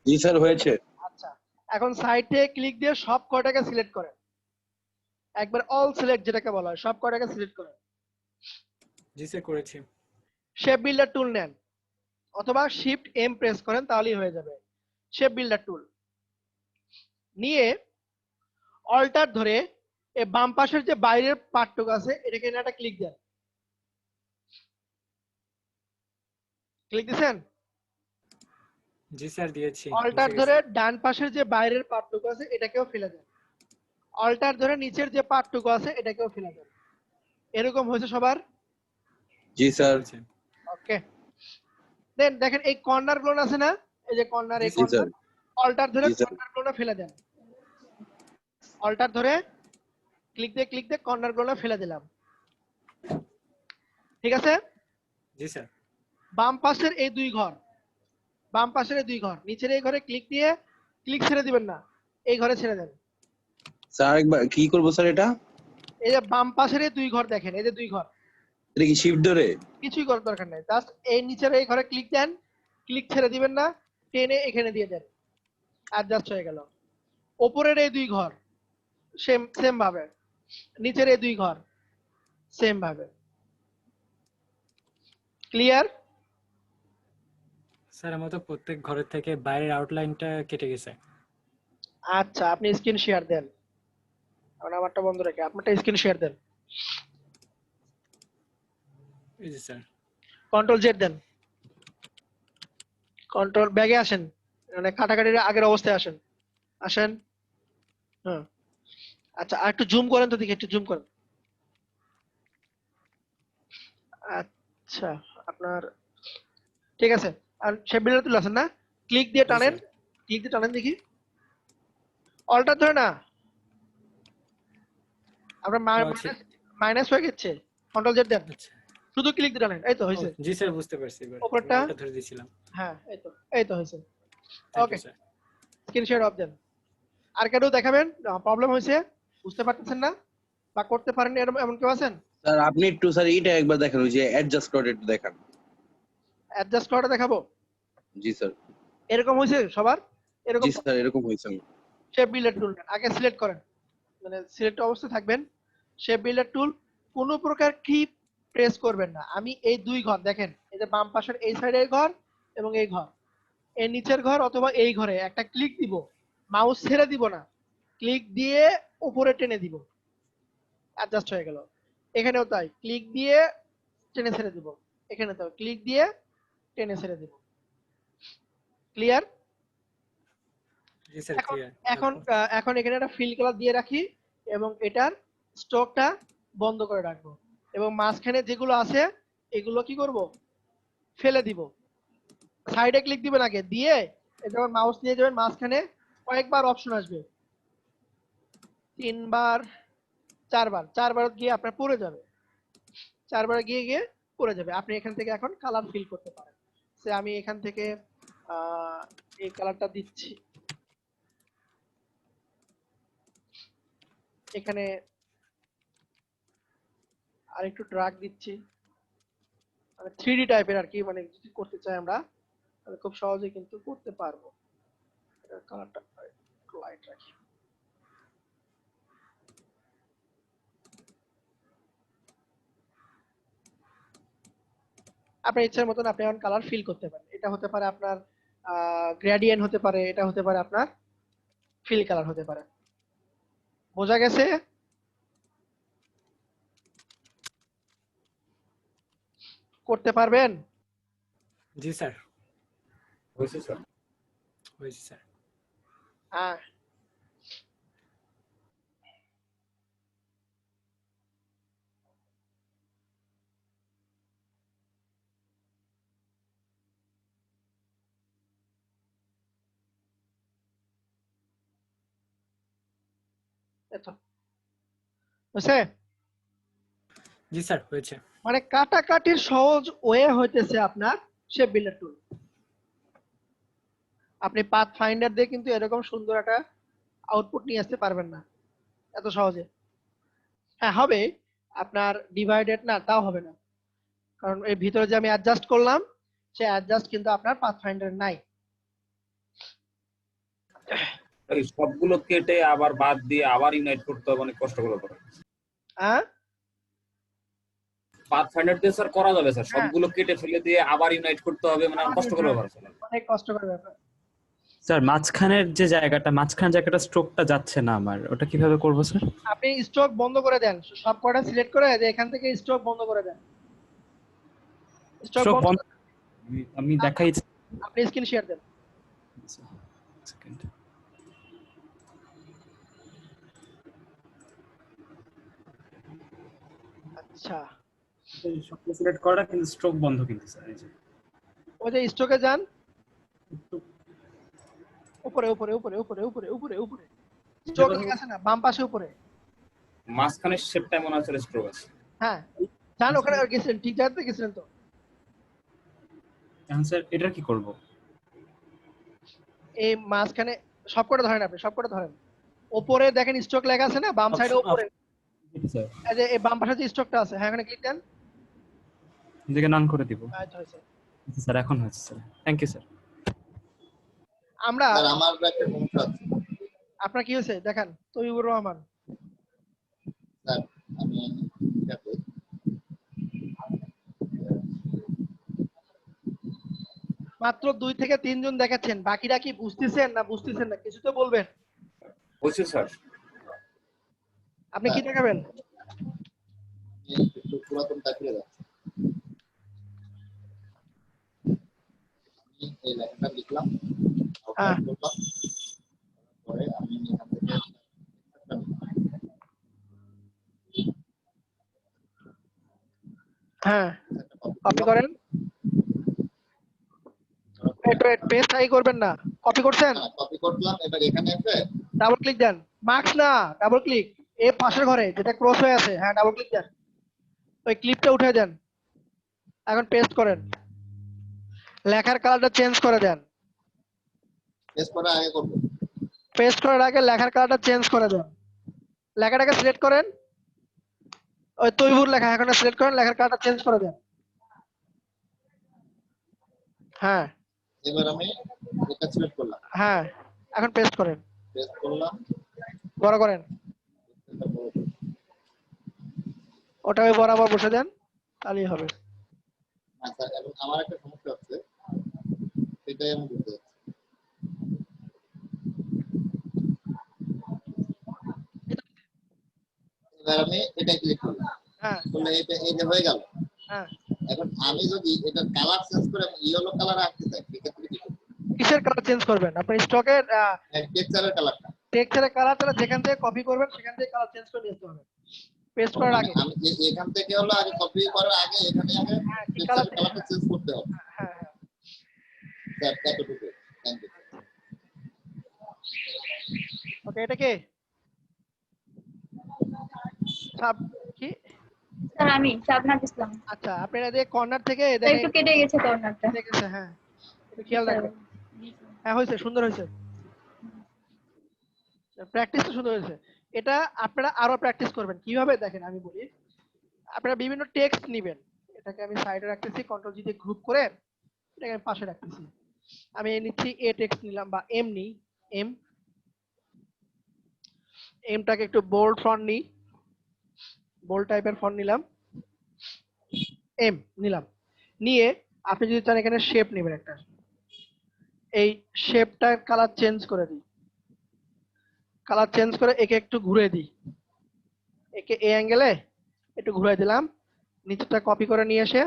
জি স্যার হয়েছে। আচ্ছা, এখন সাইডে ক্লিক দিয়ে সব কয়টাকে সিলেক্ট করেন, একবার অল সিলেক্ট যেটাকে বলা হয়, সব কয়টাকে সিলেক্ট করেন। জি স্যার করেছি। শেপ বিল্ডার টুল নেন অথবা শিফট এম প্রেস করেন, তাহলেই হয়ে যাবে। শেপ বিল্ডার টুল নিয়ে অল্টার ধরে এই বাম পাশের যে বাইরের পার্টটুকু আছে এটাকে এনে একটা ক্লিক দেন, ক্লিক দিছেন? জি স্যার দিয়েছি। অল্টার ধরে ডান পাশের যে বাইরের পার্টটুকু আছে এটাকেও ফেলে দেন, অল্টার ধরে নিচের যে পার্টটুকু আছে এটাকেও ফেলে দেন। এরকম হয়েছে সবার? জি স্যার। ওকে, দেন দেখেন এই কর্নার গুলো আছে না, এই যে কর্নার, এই জি স্যার। কর্নার অল্টার ধরে জি স্যার। কর্নার গুলো ফেলে দেন, অল্টার ধরে ক্লিক দিয়ে কর্নার গুলো ফেলে দিলাম। ঠিক আছে? জি স্যার। বাম পাশের এই দুই ঘর, বাম পাশের এই দুই ঘর, নিচের এই ঘরে ক্লিক দিয়ে ক্লিক ছেড়ে দিবেন না, এই ঘরে ছেড়ে দেন। স্যার একবার কি করব স্যার এটা? এই যে বাম পাশের এই দুই ঘর দেখেন, এই যে দুই ঘর, এটা কি শিফট ধরে? কিছুই করার দরকার নাই, জাস্ট এই নিচের এই ঘরে ক্লিক দেন, ক্লিক ছেড়ে দিবেন না, টেনে এখানে দিয়ে দেন, অ্যাডজাস্ট হয়ে গেল। উপরের এই দুই ঘর সেম ভাবে, নিচের এই দুই ঘর সেম ভাবে। ক্লিয়ার? স্যার আমার তো প্রত্যেক ঘরের থেকে বাইরের আউটলাইনটা কেটে গেছে। আচ্ছা, আপনি স্ক্রিন শেয়ার দেন, কারণ আমারটা বন্ধ রেখে আপনারটা স্ক্রিন শেয়ার দেন। এই যে স্যার। কন্ট্রোল জেড দেন, কন্ট্রোল ব্যাগে আসেন, মানে কাটাকাটির আগের অবস্থায় আসেন, আসেন। হ্যাঁ, আচ্ছা, আর একটু জুম করেন তো দেখি, একটু জুম করেন। আচ্ছা, আপনার ঠিক আছে। আর শেপ বিল্ডার তুলে আছেন না? ক্লিক দিয়ে জি, টানেন, স্যার। ক্লিক দিয়ে টানেন দেখি। অল্টার ধরে না, আপনার আচ্ছা, মাইনাস হয়ে গেছে, কন্ট্রোল জেড দেন, আচ্ছা। শুধু ক্লিক দিয়ে টানেন, এই তো ও, হয়েছে। জি স্যার, বুঝতে পারছি এবার। উপরটা, ওটা ধরে দিয়েছিলাম। হ্যাঁ এই তো হয়েছে। Thank okay, you sir. Screen share off দেন। আর কেউ দেখাবেন প্রবলেম হয়েছে, বুঝতে পারতেছেন না বা করতে পারেন এরকম এমন কেউ আছেন? স্যার আপনি একটু স্যার এইটা একবার দেখেন, ওই যে অ্যাডজাস্ট করে একটু দেখান। অ্যাডজাস্ট করাটা দেখাবো? জি স্যার। এরকম হয়েছে সবার? এরকম জি স্যার, এরকম হয়েছে। শেপ বিল্ডার টুল আগে সিলেক্ট করেন, মানে সিলেক্ট অবস্থায় থাকবেন। শেপ বিল্ডার টুল কোনো প্রকার কি প্রেস করবেন না। আমি এই দুই ঘর দেখেন, এই যে বাম পাশের এই সাইডের ঘর এবং এই ঘর, এর নিচের ঘর অথবা এই ঘরে একটা ক্লিক দিব, মাউস ছেড়ে দিব না, ক্লিক দিয়ে উপরে টেনে দিব, অ্যাডজাস্ট হয়ে গেল। এখানেও তাই, ক্লিক দিয়ে টেনে ছেড়ে দিব, এখানে তো ক্লিক দিয়ে টেনে ছেড়ে দিব। ক্লিয়ার? জি স্যার, এখন ক্লিয়ার। এখন এখন এখানে একটা ফিল কালার দিয়ে রাখি এবং এটার স্ট্রোকটা বন্ধ করে রাখবো এবং মাঝখানে যেগুলো আছে এগুলো কি করব, ফেলে দিব। সাইডে ক্লিক দিবেন আগে, দিয়ে যখন মাউস নিয়ে যাবেন মাঝখানে কয়েকবার অপশন আসবে, 3 বার 4 বার, 4 বার গিয়ে আপনার পড়ে যাবে, 4 বার গিয়ে গিয়ে পড়ে যাবে। আপনি এখান থেকে এখন কালার ফিল করতে পারেন। সে আমি এখান থেকে এই কালারটা দিচ্ছি, এখানে আর একটু ড্রাগ দিচ্ছি, মানে 3D টাইপের আর কি, মানে যদি করতে চাই আমরা তাহলে খুব সহজে কিন্তু করতে পারবো। এটার কালারটা একটু লাইট রাখি। আপনার ইচ্ছার মতন আপনি এখন কালার ফিল করতে পারেন। এটা হতে পারে আপনার গ্রেডিয়েন্ট হতে পারে, এটা হতে পারে আপনার ফিল কালার হতে পারে। বোঝা গেছে? করতে পারবেন? জি স্যার, হয়েছে স্যার। হয়েছে স্যার। হ্যাঁ, এতো হয়েছে। জি স্যার, হয়েছে। মানে কাটাকাটির সহজ ওয়ে হইতেছে আপনার শেপ বিল্ডার টুল। আপনি পাথ ফাইন্ডার দিয়ে কিন্তু এরকম সুন্দর একটা আউটপুট নিয়ে আসতে পারবেন না এত সহজে। হ্যাঁ হবে, আপনার ডিভাইডেড না তাও হবে না, কারণ এর ভিতরে যে আমি অ্যাডজাস্ট করলাম সে অ্যাডজাস্ট কিন্তু আপনার পাথ ফাইন্ডার নাই। এই সবগুলো কেটে আবার বাদ দিয়ে আবার ইউনাইট করতে হবে, অনেক কষ্ট করে করে। হ্যাঁ, পাথফাইন্ডার দিয়ে স্যার করা যাবে স্যার, হ্যাঁ। সবগুলো কেটে ফেলে দিয়ে আবার ইউনাইট করতে হবে, মানে কষ্ট করে ব্যাপার স্যার। অনেক কষ্টকর ব্যাপার। স্যার মাঝখানের যে মাঝখান জায়গাটা স্ট্রোকটা যাচ্ছে না আমার, ওটা কিভাবে করব স্যার? আপনি স্ট্রোক বন্ধ করে দেন, সব কটা সিলেক্ট করে যে এখান থেকে স্ট্রোক বন্ধ করে দেন। স্ট্রোক স্ট্রোক বন্ধ, বন্ধ আমি দেখাই। আপনি স্ক্রিন শেয়ার দেন। সেকেন্ড। আচ্ছা, সব সিলেক্ট করা কিন্তু স্ট্রোক বন্ধ কিন্তু স্যার। এই যে ওই যে স্ট্রোকে যান, উপরে উপরে উপরে উপরে উপরে উপরে উপরে স্ট্রোক লেখা আছে না বাম পাশে উপরে, মাঝখানের শেপটা মনে আছে স্ট্রোক আছে। হ্যাঁ যান ওখানে গেছিলেন, ঠিক জায়গাতে গেছিলেন তো। এখন স্যার এটা কি করব? এই মাঝখানে সবকটা ধরেন, আপনি সবকটা ধরেন, উপরে দেখেন স্ট্রোক লেখা আছে না বাম সাইডে উপরে, স্যার এই যে এই বাম পাশে যে স্ট্রোকটা আছে, হ্যাঁ এখানে ক্লিক দেন। এদিকে নান করে দিব। আচ্ছা হয়েছে। স্যার এখন হচ্ছে স্যার, থ্যাংক ইউ স্যার। আমরা স্যার আমার একটা সমস্যা আছে আপনার কি হয়েছে দেখান, তৈবুর রহমান। স্যার, আমি দেখো মাত্র 2 থেকে 3 জন দেখাচ্ছেন, বাকিরা কি বুঝতেছেন না বুঝতেছেন না কিছু তো বলবেন। হয়েছে স্যার। আপনি কি দেখাবেন? একটু পুরাতনটা ফিরে যাচ্ছে। আমি এই লেখাটা লিখলাম, আউটলাইন করলাম, পরে আমি এখান থেকে হ্যাঁ কপি করেন, পেজ ট্রাই করবেন না, কপি করছেন, কপি করলাম, এবার এখানে এসে ডাবল ক্লিক দেন, মার্কস না ডাবল ক্লিক, এই পাশের ঘরে যেটা ক্রস হয়ে আছে, হ্যাঁ ডাবল ক্লিক দেন, ওই ক্লিপটা উঠে দেন, এখন পেস্ট করেন, লেখার কালারটা চেঞ্জ করে দেন, পেস্ট করার আগে করব। পেস্ট করার আগে লেখার কালারটা চেঞ্জ করে দেন, লেখাটাকে সিলেক্ট করেন, ওই তৈবুর লেখা এখন সিলেক্ট করেন, লেখার কালারটা চেঞ্জ করে দেন। হ্যাঁ এবার আমি এটা সিলেক্ট করলাম, হ্যাঁ এখন পেস্ট করেন, পেস্ট করলাম, বড় করেন, ওটা ওই বরাবর বসে দেন, তাহলেই হবে। আচ্ছা এবং আমার একটা সমস্যা হচ্ছে, সেটাই আমি বুঝতে চাচ্ছি। এবার আমি এটা ক্লিক করলাম, হ্যাঁ করলে এটা এই যে হয়ে গেল। হ্যাঁ এখন আমি যদি এটা কালার চেঞ্জ করে ইয়েলো কালার রাখতে চাই, সেক্ষেত্রে কি করব? কিসের কালার চেঞ্জ করবেন? আপনার স্টকের টেক্সচারের কালারটা। টেক্সচারের কালার, তাহলে যেখান থেকে কপি করবেন সেখান থেকে কালার চেঞ্জ করে নিতে হবে, পেস্ট করার আগে। আমি এখান থেকে হলো আগে কপি করার আগে এখানে আগে টেক্সচারের কালারটা চেঞ্জ করতে হবে। হ্যাঁ হ্যাঁ স্যার এতটুকু, থ্যাংক ইউ। ওকে, এটা কি সাব কি? স্যার আমি শাবনাজ ইসলাম। আচ্ছা, আপনারা যে কর্নার থেকে স্যার, দেখেন একটু কেটে গেছে কর্নারটা। কেটে গেছে, হ্যাঁ একটু খেয়াল রাখবেন। হ্যাঁ হয়েছে, সুন্দর হয়েছে, প্র্যাকটিস তো সুন্দর হয়েছে। এটা আপনারা আরো প্র্যাকটিস করবেন। কিভাবে দেখেন আমি বলি, আপনারা বিভিন্ন টেক্সট নেবেন, এটাকে আমি সাইডে রাখতেছি, কন্ট্রোল জি দিয়ে গ্রুপ করে এটাকে আমি পাশে রাখতেছি। আমি নিচ্ছি এ টেক্সট নিলাম বা এম নিই, এমটাকে একটু বোল্ড ফন্ট নিই, বোল্ড টাইপের ফন্ট নিলাম, এম নিলাম, নিয়ে আপনি যদি চান এখানে শেপ নেবেন একটা, এই শেপটার কালার চেঞ্জ করে দিই, কালার চেঞ্জ করে একে একটু ঘুরে দিই, একে এ অ্যাঙ্গেলে একটু ঘুরে দিলাম, নিচেটা কপি করে নিয়ে এসে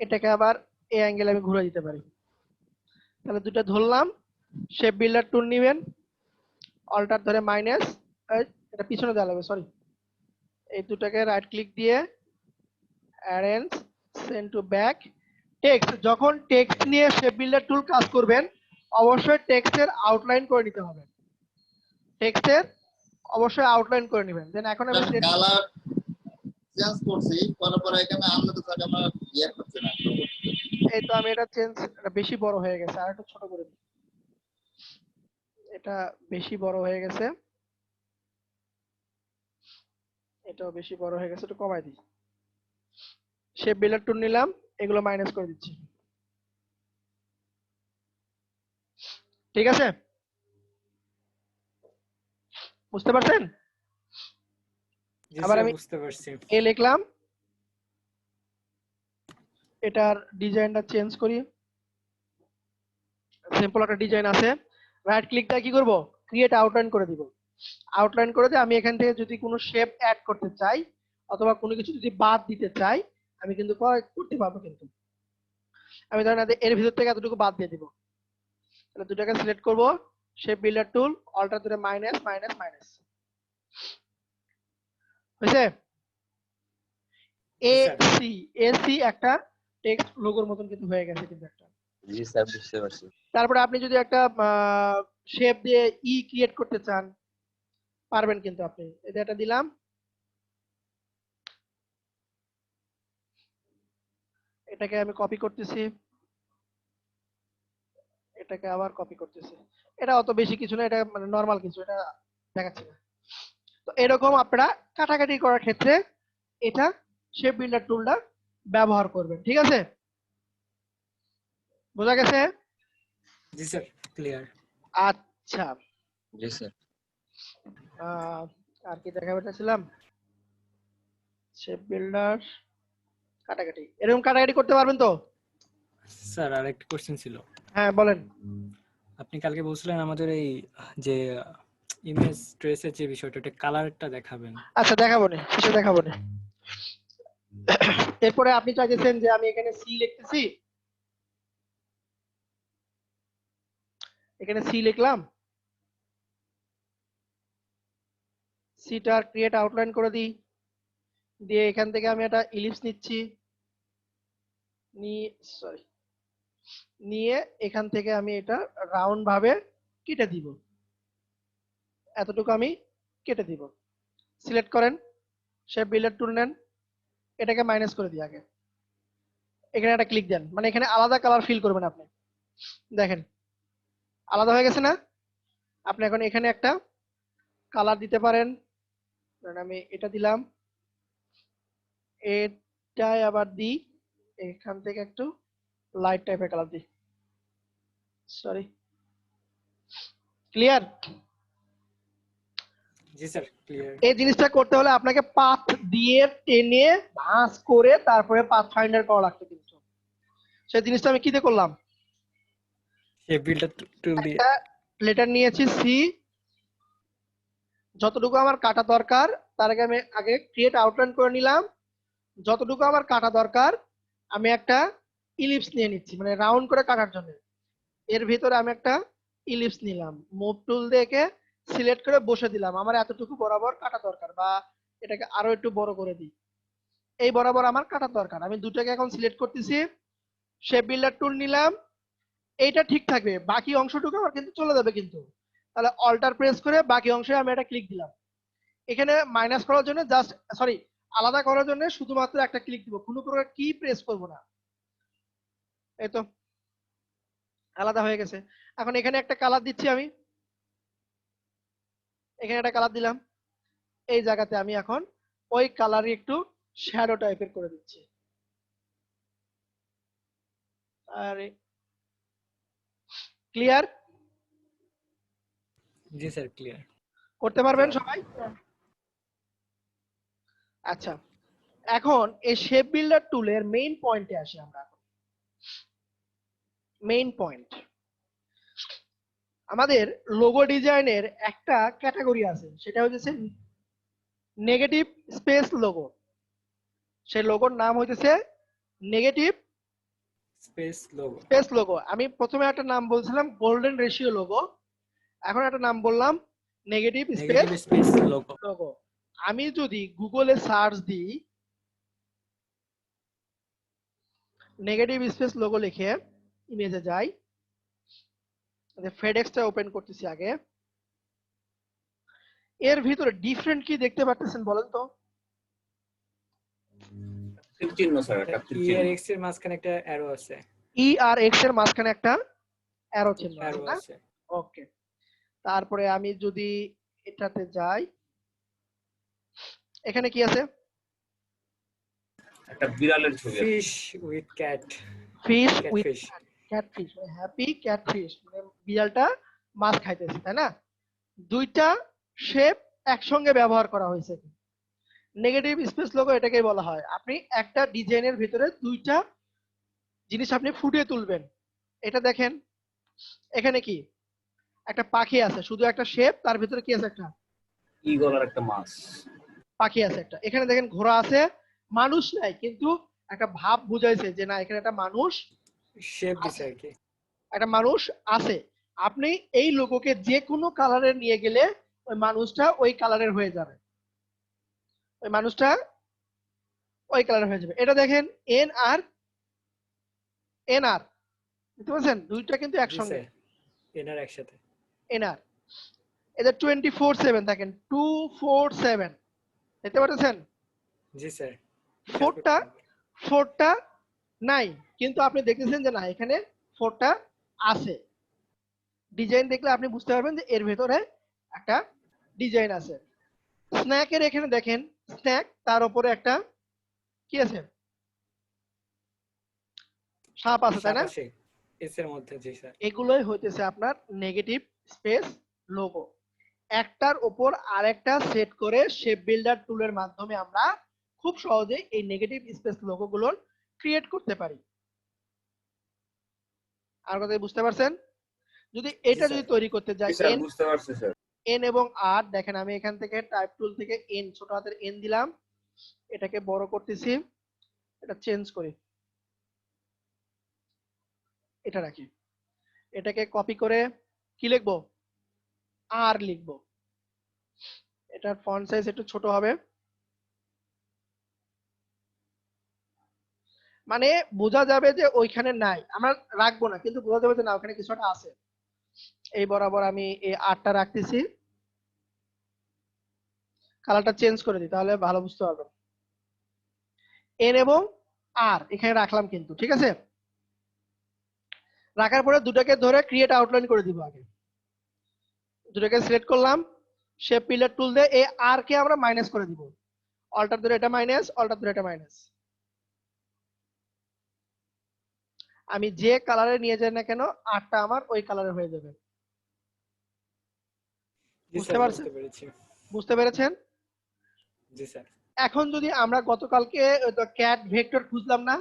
এটাকে আবার এ অ্যাঙ্গেলে আমি ঘুরে দিতে পারি। তাহলে দুটো ধরলাম, শেপ বিল্ডার টুল নেবেন, অল্টার ধরে মাইনাস, এটা পিছনে দেওয়া লাগবে, সরি, এই দুটাকে রাইট ক্লিক দিয়ে arrange send to back text. যখন টেক্সট নিয়ে শেপ বিল্ডার টুল কাজ করবেন, অবশ্যই টেক্সটের আউটলাইন করে নিতে হবে, টেক্সটের অবশ্যই আউটলাইন করে নেবেন। দেন এখন আমি কালার চেঞ্জ করছি, করার পরে এখানে আনলে তো স্যার আমার ইয়ে করছে না। এই তো আমি এটা চেঞ্জ, এটা বেশি বড় হয়ে গেছে, আর একটু ছোট করে দিই, এটা বেশি বড় হয়ে গেছে, এটাও বেশি বড় হয়ে গেছে, একটু কমাই দিই, শেপ বিল্ডার টুল নিলাম, এগুলো মাইনাস করে দিচ্ছি, ঠিক আছে? বুঝতে পারছেন? আবার আমি বুঝতে পারছি। এ লিখলাম, এটার ডিজাইনটা চেঞ্জ করি, সিম্পল একটা ডিজাইন আছে, রাইট ক্লিক দিয়ে কি করব, ক্রিয়েট আউটলাইন করে দিব, আউটলাইন করে দিয়ে আমি এখান থেকে যদি কোনো শেপ অ্যাড করতে চাই অথবা কোনো কিছু যদি বাদ দিতে চাই, আমি কিন্তু করতে পারবো। কিন্তু আমি ধরেন এর ভিতর থেকে এতটুকু বাদ দিয়ে দিব, তাহলে দুটাকে সিলেক্ট করব, শেপ বিল্ডার টুল, অল্টার ধরে মাইনাস মাইনাস মাইনাস, হয়েছে? এসি একটা টেক্সট লোগোর মতন কিন্তু হয়ে গেছে কিন্তু একটা। জি স্যার, বুঝতে পারছি। তারপরে আপনি যদি একটা শেপ দিয়ে ই ক্রিয়েট করতে চান, পারবেন কিন্তু আপনি। এটা দিলাম, এটাকে আমি কপি করতেছি, এটাকে আবার কপি করতেছি, এটা অত বেশি কিছু না, এটা মানে নরমাল কিছু, এটা দেখাচ্ছি না। তো এরকম আপনারা কাটাকাটি করার ক্ষেত্রে এটা শেপ বিল্ডার টুলটা ব্যবহার করবেন, ঠিক আছে? বোঝা গেছে? জি স্যার, ক্লিয়ার। আচ্ছা, জি স্যার। আর কি দেখাতে চাইছিলাম, শেপ বিল্ডার কাটাকাটি, এরকম কাটাকাটি করতে পারবেন তো? স্যার আর একটা কোশ্চেন ছিল। হ্যাঁ বলেন। আপনি কালকে বলছিলেন আমাদের এই যে ইমেজ ট্রেসের যে বিষয়টা, এটা কালারটা দেখাবেন। আচ্ছা দেখাবো না, শেষে দেখাবো না। এরপরে আপনি চাইছেন যে আমি এখানে সি লিখতেছি, এখানে সি লিখলাম, সিটার ক্রিয়েট আউটলাইন করে দিই, দিয়ে এখান থেকে আমি একটা ইলিপস নিচ্ছি, নিয়ে এখান থেকে আমি এটা রাউন্ড ভাবে কেটে দিব, এতটুকু আমি কেটে দিব। সিলেক্ট করেন, শেপ বিল্ডার টুল নেন, এটাকে মাইনাস করে দিই আগে, এখানে একটা ক্লিক দেন, মানে এখানে আলাদা কালার ফিল করবেন আপনি। দেখেন আলাদা হয়ে গেছে না? আপনি এখন এখানে একটা কালার দিতে পারেন, ধরেন আমি এটা দিলাম, এটাই আবার দিই, এখান থেকে একটু লাইট টাইপের কালার দিই। Sorry, clear? জি স্যার, ক্লিয়ার। এই জিনিসটা করতে হলে আপনাকে পাথ দিয়ে টেনে ভাঁজ করে তারপরে পাথ ফাইন্ডার করা লাগতো, কিন্তু সেই জিনিসটা আমি কি দিয়ে করলাম? শেপ বিল্ডার টুল দিয়ে। একটা লেটার নিয়েছি সি, যতটুকু আমার কাটা দরকার তার আগে আমি ক্রিয়েট আউটলাইন করে নিলাম, যতটুকু আমার কাটা দরকার আমি একটা ইলিপস নিয়ে নিচ্ছি, মানে রাউন্ড করে কাটার জন্য। এর ভিতরে আমি একটা ইলিপস নিলাম, মুভ টুল দিয়ে সিলেক্ট করে বসে দিলাম, আমার এতটুকু বরাবর কাটা দরকার, বা এটাকে আরো একটু বড় করে দিই, এই বরাবর আমার কাটার দরকার। আমি দুটোকে এখন সিলেক্ট করতেছি, শেপ বিল্ডার টুল নিলাম, এইটা ঠিক থাকবে, বাকি অংশটুকু আমার কিন্তু চলে যাবে কিন্তু। তাহলে অল্টার প্রেস করে বাকি অংশে আমি একটা ক্লিক দিলাম। এখানে মাইনাস করার জন্য আলাদা করার জন্য শুধুমাত্র একটা ক্লিক দিব, কোনো প্রকার কি প্রেস করব না। এই তো আলাদা হয়ে গেছে। এখন এখানে একটা কালার দিচ্ছি, আমি এখানে একটা কালার দিলাম, এই জায়গাতে আমি এখন ওই কালারই একটু শ্যাডো টাইপের করে দিচ্ছি। আরে ক্লিয়ার? জি স্যার, ক্লিয়ার। করতে পারবেন সবাই? আচ্ছা, এখন এই শেপ বিল্ডার টুলের মেইন পয়েন্টে আসি আমরা। মেইন পয়েন্ট, আমাদের লোগো ডিজাইনের একটা ক্যাটাগরি আছে, সেটা হচ্ছে নেগেটিভ স্পেস লোগো। সেই লোগোর নাম হইতেছে নেগেটিভ স্পেস লোগো। আমি প্রথমে একটা নাম বলছিলাম গোল্ডেন রেশিও লোগো, এখন একটা নাম বললাম নেগেটিভ স্পেস লোগো। আমি যদি গুগলে সার্চ দিই নেগেটিভ স্পেস লোগো লিখে ইমেজে যাই, ফেডেক্সটা ওপেন করতেছি আগে, এর ভিতরে ডিফারেন্ট কি দেখতে পাচ্ছেন বলেন তো? তীর চিহ্ন স্যার, একটা তীর চিহ্ন। ERX এর মাঝখানে একটা অ্যারো আছে। ERX এর মাঝখানে একটা অ্যারো চিহ্ন আছে। আছে। ওকে, তারপরে আমি যদি এটাতে যাই, এখানে কি আছে? একটা বিড়ালের ছবি আছে। Fish with cat. Fish with catfish, happy catfish, মানে বিড়ালটা মাছ খাইতেছে, তাই না? দুইটা শেপ একসঙ্গে ব্যবহার করা হয়েছে। নেগেটিভ স্পেস লোগো এটাকেই বলা হয়, আপনি একটা ডিজাইনের ভিতরে দুইটা জিনিস আপনি ফুটিয়ে তুলবেন। এটা দেখেন, এখানে কি একটা পাখি আছে, শুধু একটা শেপ, তার ভিতরে কি আছে? একটা ঈগলের একটা মাছ, পাখি আছে একটা। এখানে দেখেন ঘোড়া আছে, মানুষ নাই, কিন্তু একটা ভাব বুঝাইছে যে না এখানে একটা মানুষ শেপ দিছে আর কি, একটা মানুষ আছে। আপনি এই লোগোকে যে কোনো কালারের নিয়ে গেলে ওই মানুষটা ওই কালারের হয়ে যাবে, ওই মানুষটা ওই কালার হয়ে যাবে। এটা দেখেন এন আর বুঝতে পারছেন? দুইটা কিন্তু একসঙ্গে, এনার একসাথে, এনআর। এদের 24/7 দেখেন, 247 দেখতে পাচ্ছেন? জি স্যার। ফোরটা নাই, কিন্তু আপনি দেখতেছেন যে না এখানে ফোরটা আছে। ডিজাইন দেখলে আপনি বুঝতে পারবেন যে এর ভেতরে একটা ডিজাইন আছে। স্ন্যাকের এখানে দেখেন, স্ন্যাক, তার উপরে একটা কি আছে? সাপ আছে, তাই না? এস এর মধ্যে, জি স্যার। এগুলোই হইতেছে আপনার নেগেটিভ স্পেস লোগো। একটার উপর আরেকটা সেট করে শেপ বিল্ডার টুলের মাধ্যমে আমরা খুব সহজে এই নেগেটিভ স্পেস লোগো গুলোর ক্রিয়েট করতে পারি। আর কথা বুঝতে পারছেন? যদি এটা যদি তৈরি করতে যাই, বুঝতে পারছি স্যার। এন এবং আর, দেখেন আমি এখান থেকে টাইপ টুল থেকে এন, ছোট হাতের এন দিলাম, এটাকে বড় করতেছি, এটা চেঞ্জ করি, এটা রাখি, এটাকে কপি করে কি লিখবো? আর লিখবো। এটার ফন্ট সাইজ একটু ছোট হবে, মানে বোঝা যাবে যে ওইখানে নাই, আমরা রাখবো না, কিন্তু বোঝা যাবে যে না ওখানে কিছু একটা আছে। এই বরাবর আমি এই 8টা রাখতেছি, কালারটা চেঞ্জ করে দিই তাহলে ভালো বুঝতে পারবেন। এন এবং আর এখানে রাখলাম কিন্তু, ঠিক আছে। রাখার পরে দুটাকে ধরে ক্রিয়েট আউটলাইন করে দিব। আগে দুটাকে সিলেক্ট করলাম, শেপ পিলার টুল দিয়ে এই আর কে আমরা মাইনাস করে দিব। অল্টার ধরে এটা মাইনাস, অল্টার ধরে এটা মাইনাস। আমি যে কালারে নিয়ে যাই না কেন আরটা আমার ওই কালারে হয়ে যাবে। জি বুঝতে স্যার, পারছেন? বুঝতে পেরেছি। বুঝতে পেরেছেন? জি স্যার। এখন যদি আমরা গতকালকে ক্যাট ভেক্টর খুঁজলাম না,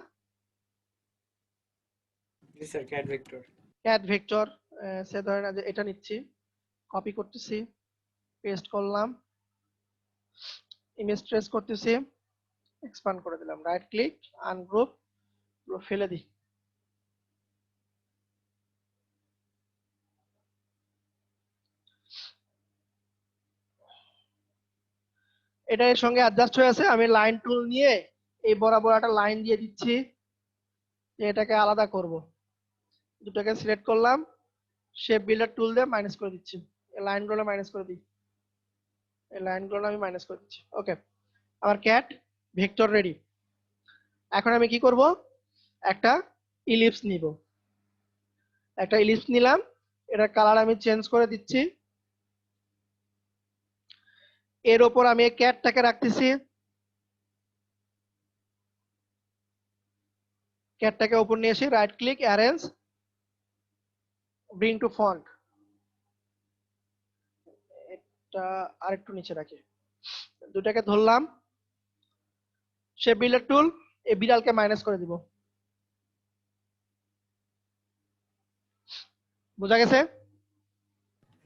জি sir, cat vector. Cat vector সে ধরেন যে এটা নিচ্ছি, কপি করতেছি, পেস্ট করলাম, ইমেজ ট্রেস করতেছি, এক্সপান্ড করে দিলাম, রাইট ক্লিক, আনগ্রুপ, পুরো ফেলে দিই। এটা এর সঙ্গে অ্যাডজাস্ট হয়ে আছে। আমি লাইন টুল নিয়ে এই বরাবর একটা লাইন দিয়ে দিচ্ছি, এটাকে আলাদা করব। দুটাকে সিলেক্ট করলাম, শেপ বিল্ডার টুল দিয়ে মাইনাস করে দিচ্ছি, এই লাইনগুলো মাইনাস করে দিই, এই লাইনগুলো আমি মাইনাস করে দিচ্ছি। ওকে, আমার ক্যাট ভেক্টর রেডি। এখন আমি কি করব, একটা ইলিপস নিব। একটা ইলিপস নিলাম, এটা কালার আমি চেঞ্জ করে দিচ্ছি। এর উপর আমি এই ক্যাটটাকে রাখতেছি, ক্যাটটাকে উপর নিয়ে এসে right click, arrange, bring to font, এটা আরেকটু নিচে রাখি। দুটাকে ধরলাম, শেপ বিল্ডার টুল, এই বিড়ালকে মাইনাস করে দিব। বোঝা গেছে?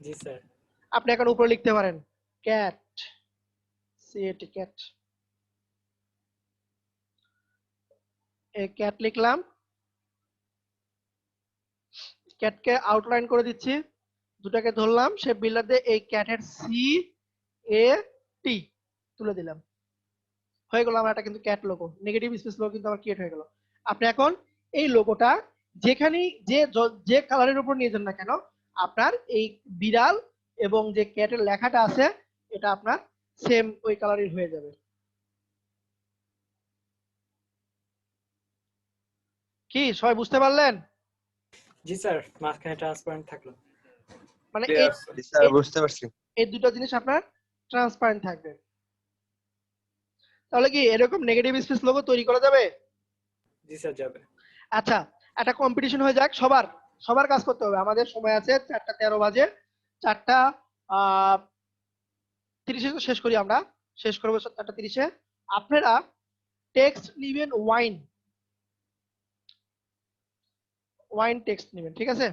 জি স্যার। আপনি এখন উপরে লিখতে পারেন ক্যাট, সিএটি ক্যাট, এই ক্যাট লিখলাম, ক্যাটকে আউটলাইন করে দিচ্ছি। দুটাকে ধরলাম, শেপ বিল্ডার দিয়ে এই ক্যাটের সি এ টি তুলে দিলাম, হয়ে গেল আমার একটা কিন্তু cat logo, negative space logo কিন্তু আমার ক্রিয়েট হয়ে গেল। আপনি এখন এই লোগোটা যেখানেই যে কালারের উপর নিয়ে যান না কেন, আপনার এই বিড়াল এবং যে ক্যাটের লেখাটা আছে এটা আপনার সেম ওই কালারের হয়ে যাবে। কি সবাই বুঝতে পারলেন? জি স্যার, মাঝখানে ট্রান্সপারেন্ট থাকলো। মানে স্যার বুঝতে পারছি। এই দুটো জিনিস আপনার ট্রান্সপারেন্ট থাকবে। তাহলে কি এরকম নেগেটিভ স্পেস লোগো তৈরি করা যাবে? জি স্যার, যাবে। আচ্ছা, একটা কম্পিটিশন হয়ে যাক, সবার কাজ করতে হবে। আমাদের সময় আছে 4:13 বাজে, 4:30 তো শেষ করি, আমরা শেষ করবো 4:30-এ। আপনারা টেক্সট নিবেন, ওয়াইন টেক্সট নিবেন, ঠিক আছে?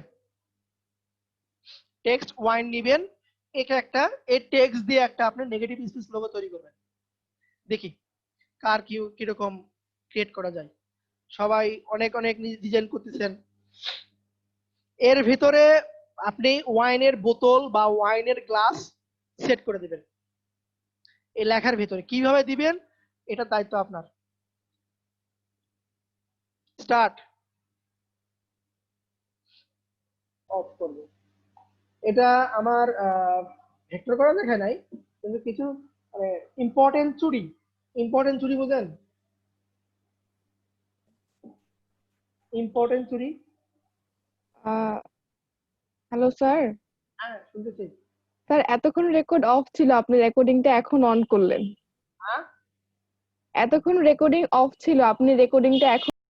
টেক্সট ওয়াইন নিবেন, এটা একটা এই টেক্সট দিয়ে একটা আপনি নেগেটিভ স্পেস লোগো তৈরি করবেন। দেখি কার কিরকম ক্রিয়েট করা যায়। সবাই অনেক অনেক ডিজাইন করতেছেন। এর ভিতরে আপনি ওয়াইনের বোতল বা ওয়াইনের গ্লাস সেট করে দিবেন। এই লেখার ভিতরে কিভাবে দিবেন এটা দায়িত্ব আপনার। স্টার্ট, অফ করব। এটা আমার ভেক্টর করা দেখা নাই, কিন্তু কিছু মানে ইম্পর্টেন্ট চুরি বুঝেন? ইম্পর্টেন্ট চুরি। Hello sir. হ্যাঁ শুনতেছি। স্যার এতক্ষণ রেকর্ড অফ ছিল, আপনি রেকর্ডিংটা এখন অন করলেন। হ্যাঁ এতক্ষণ রেকর্ডিং অফ ছিল, আপনি রেকর্ডিংটা এখন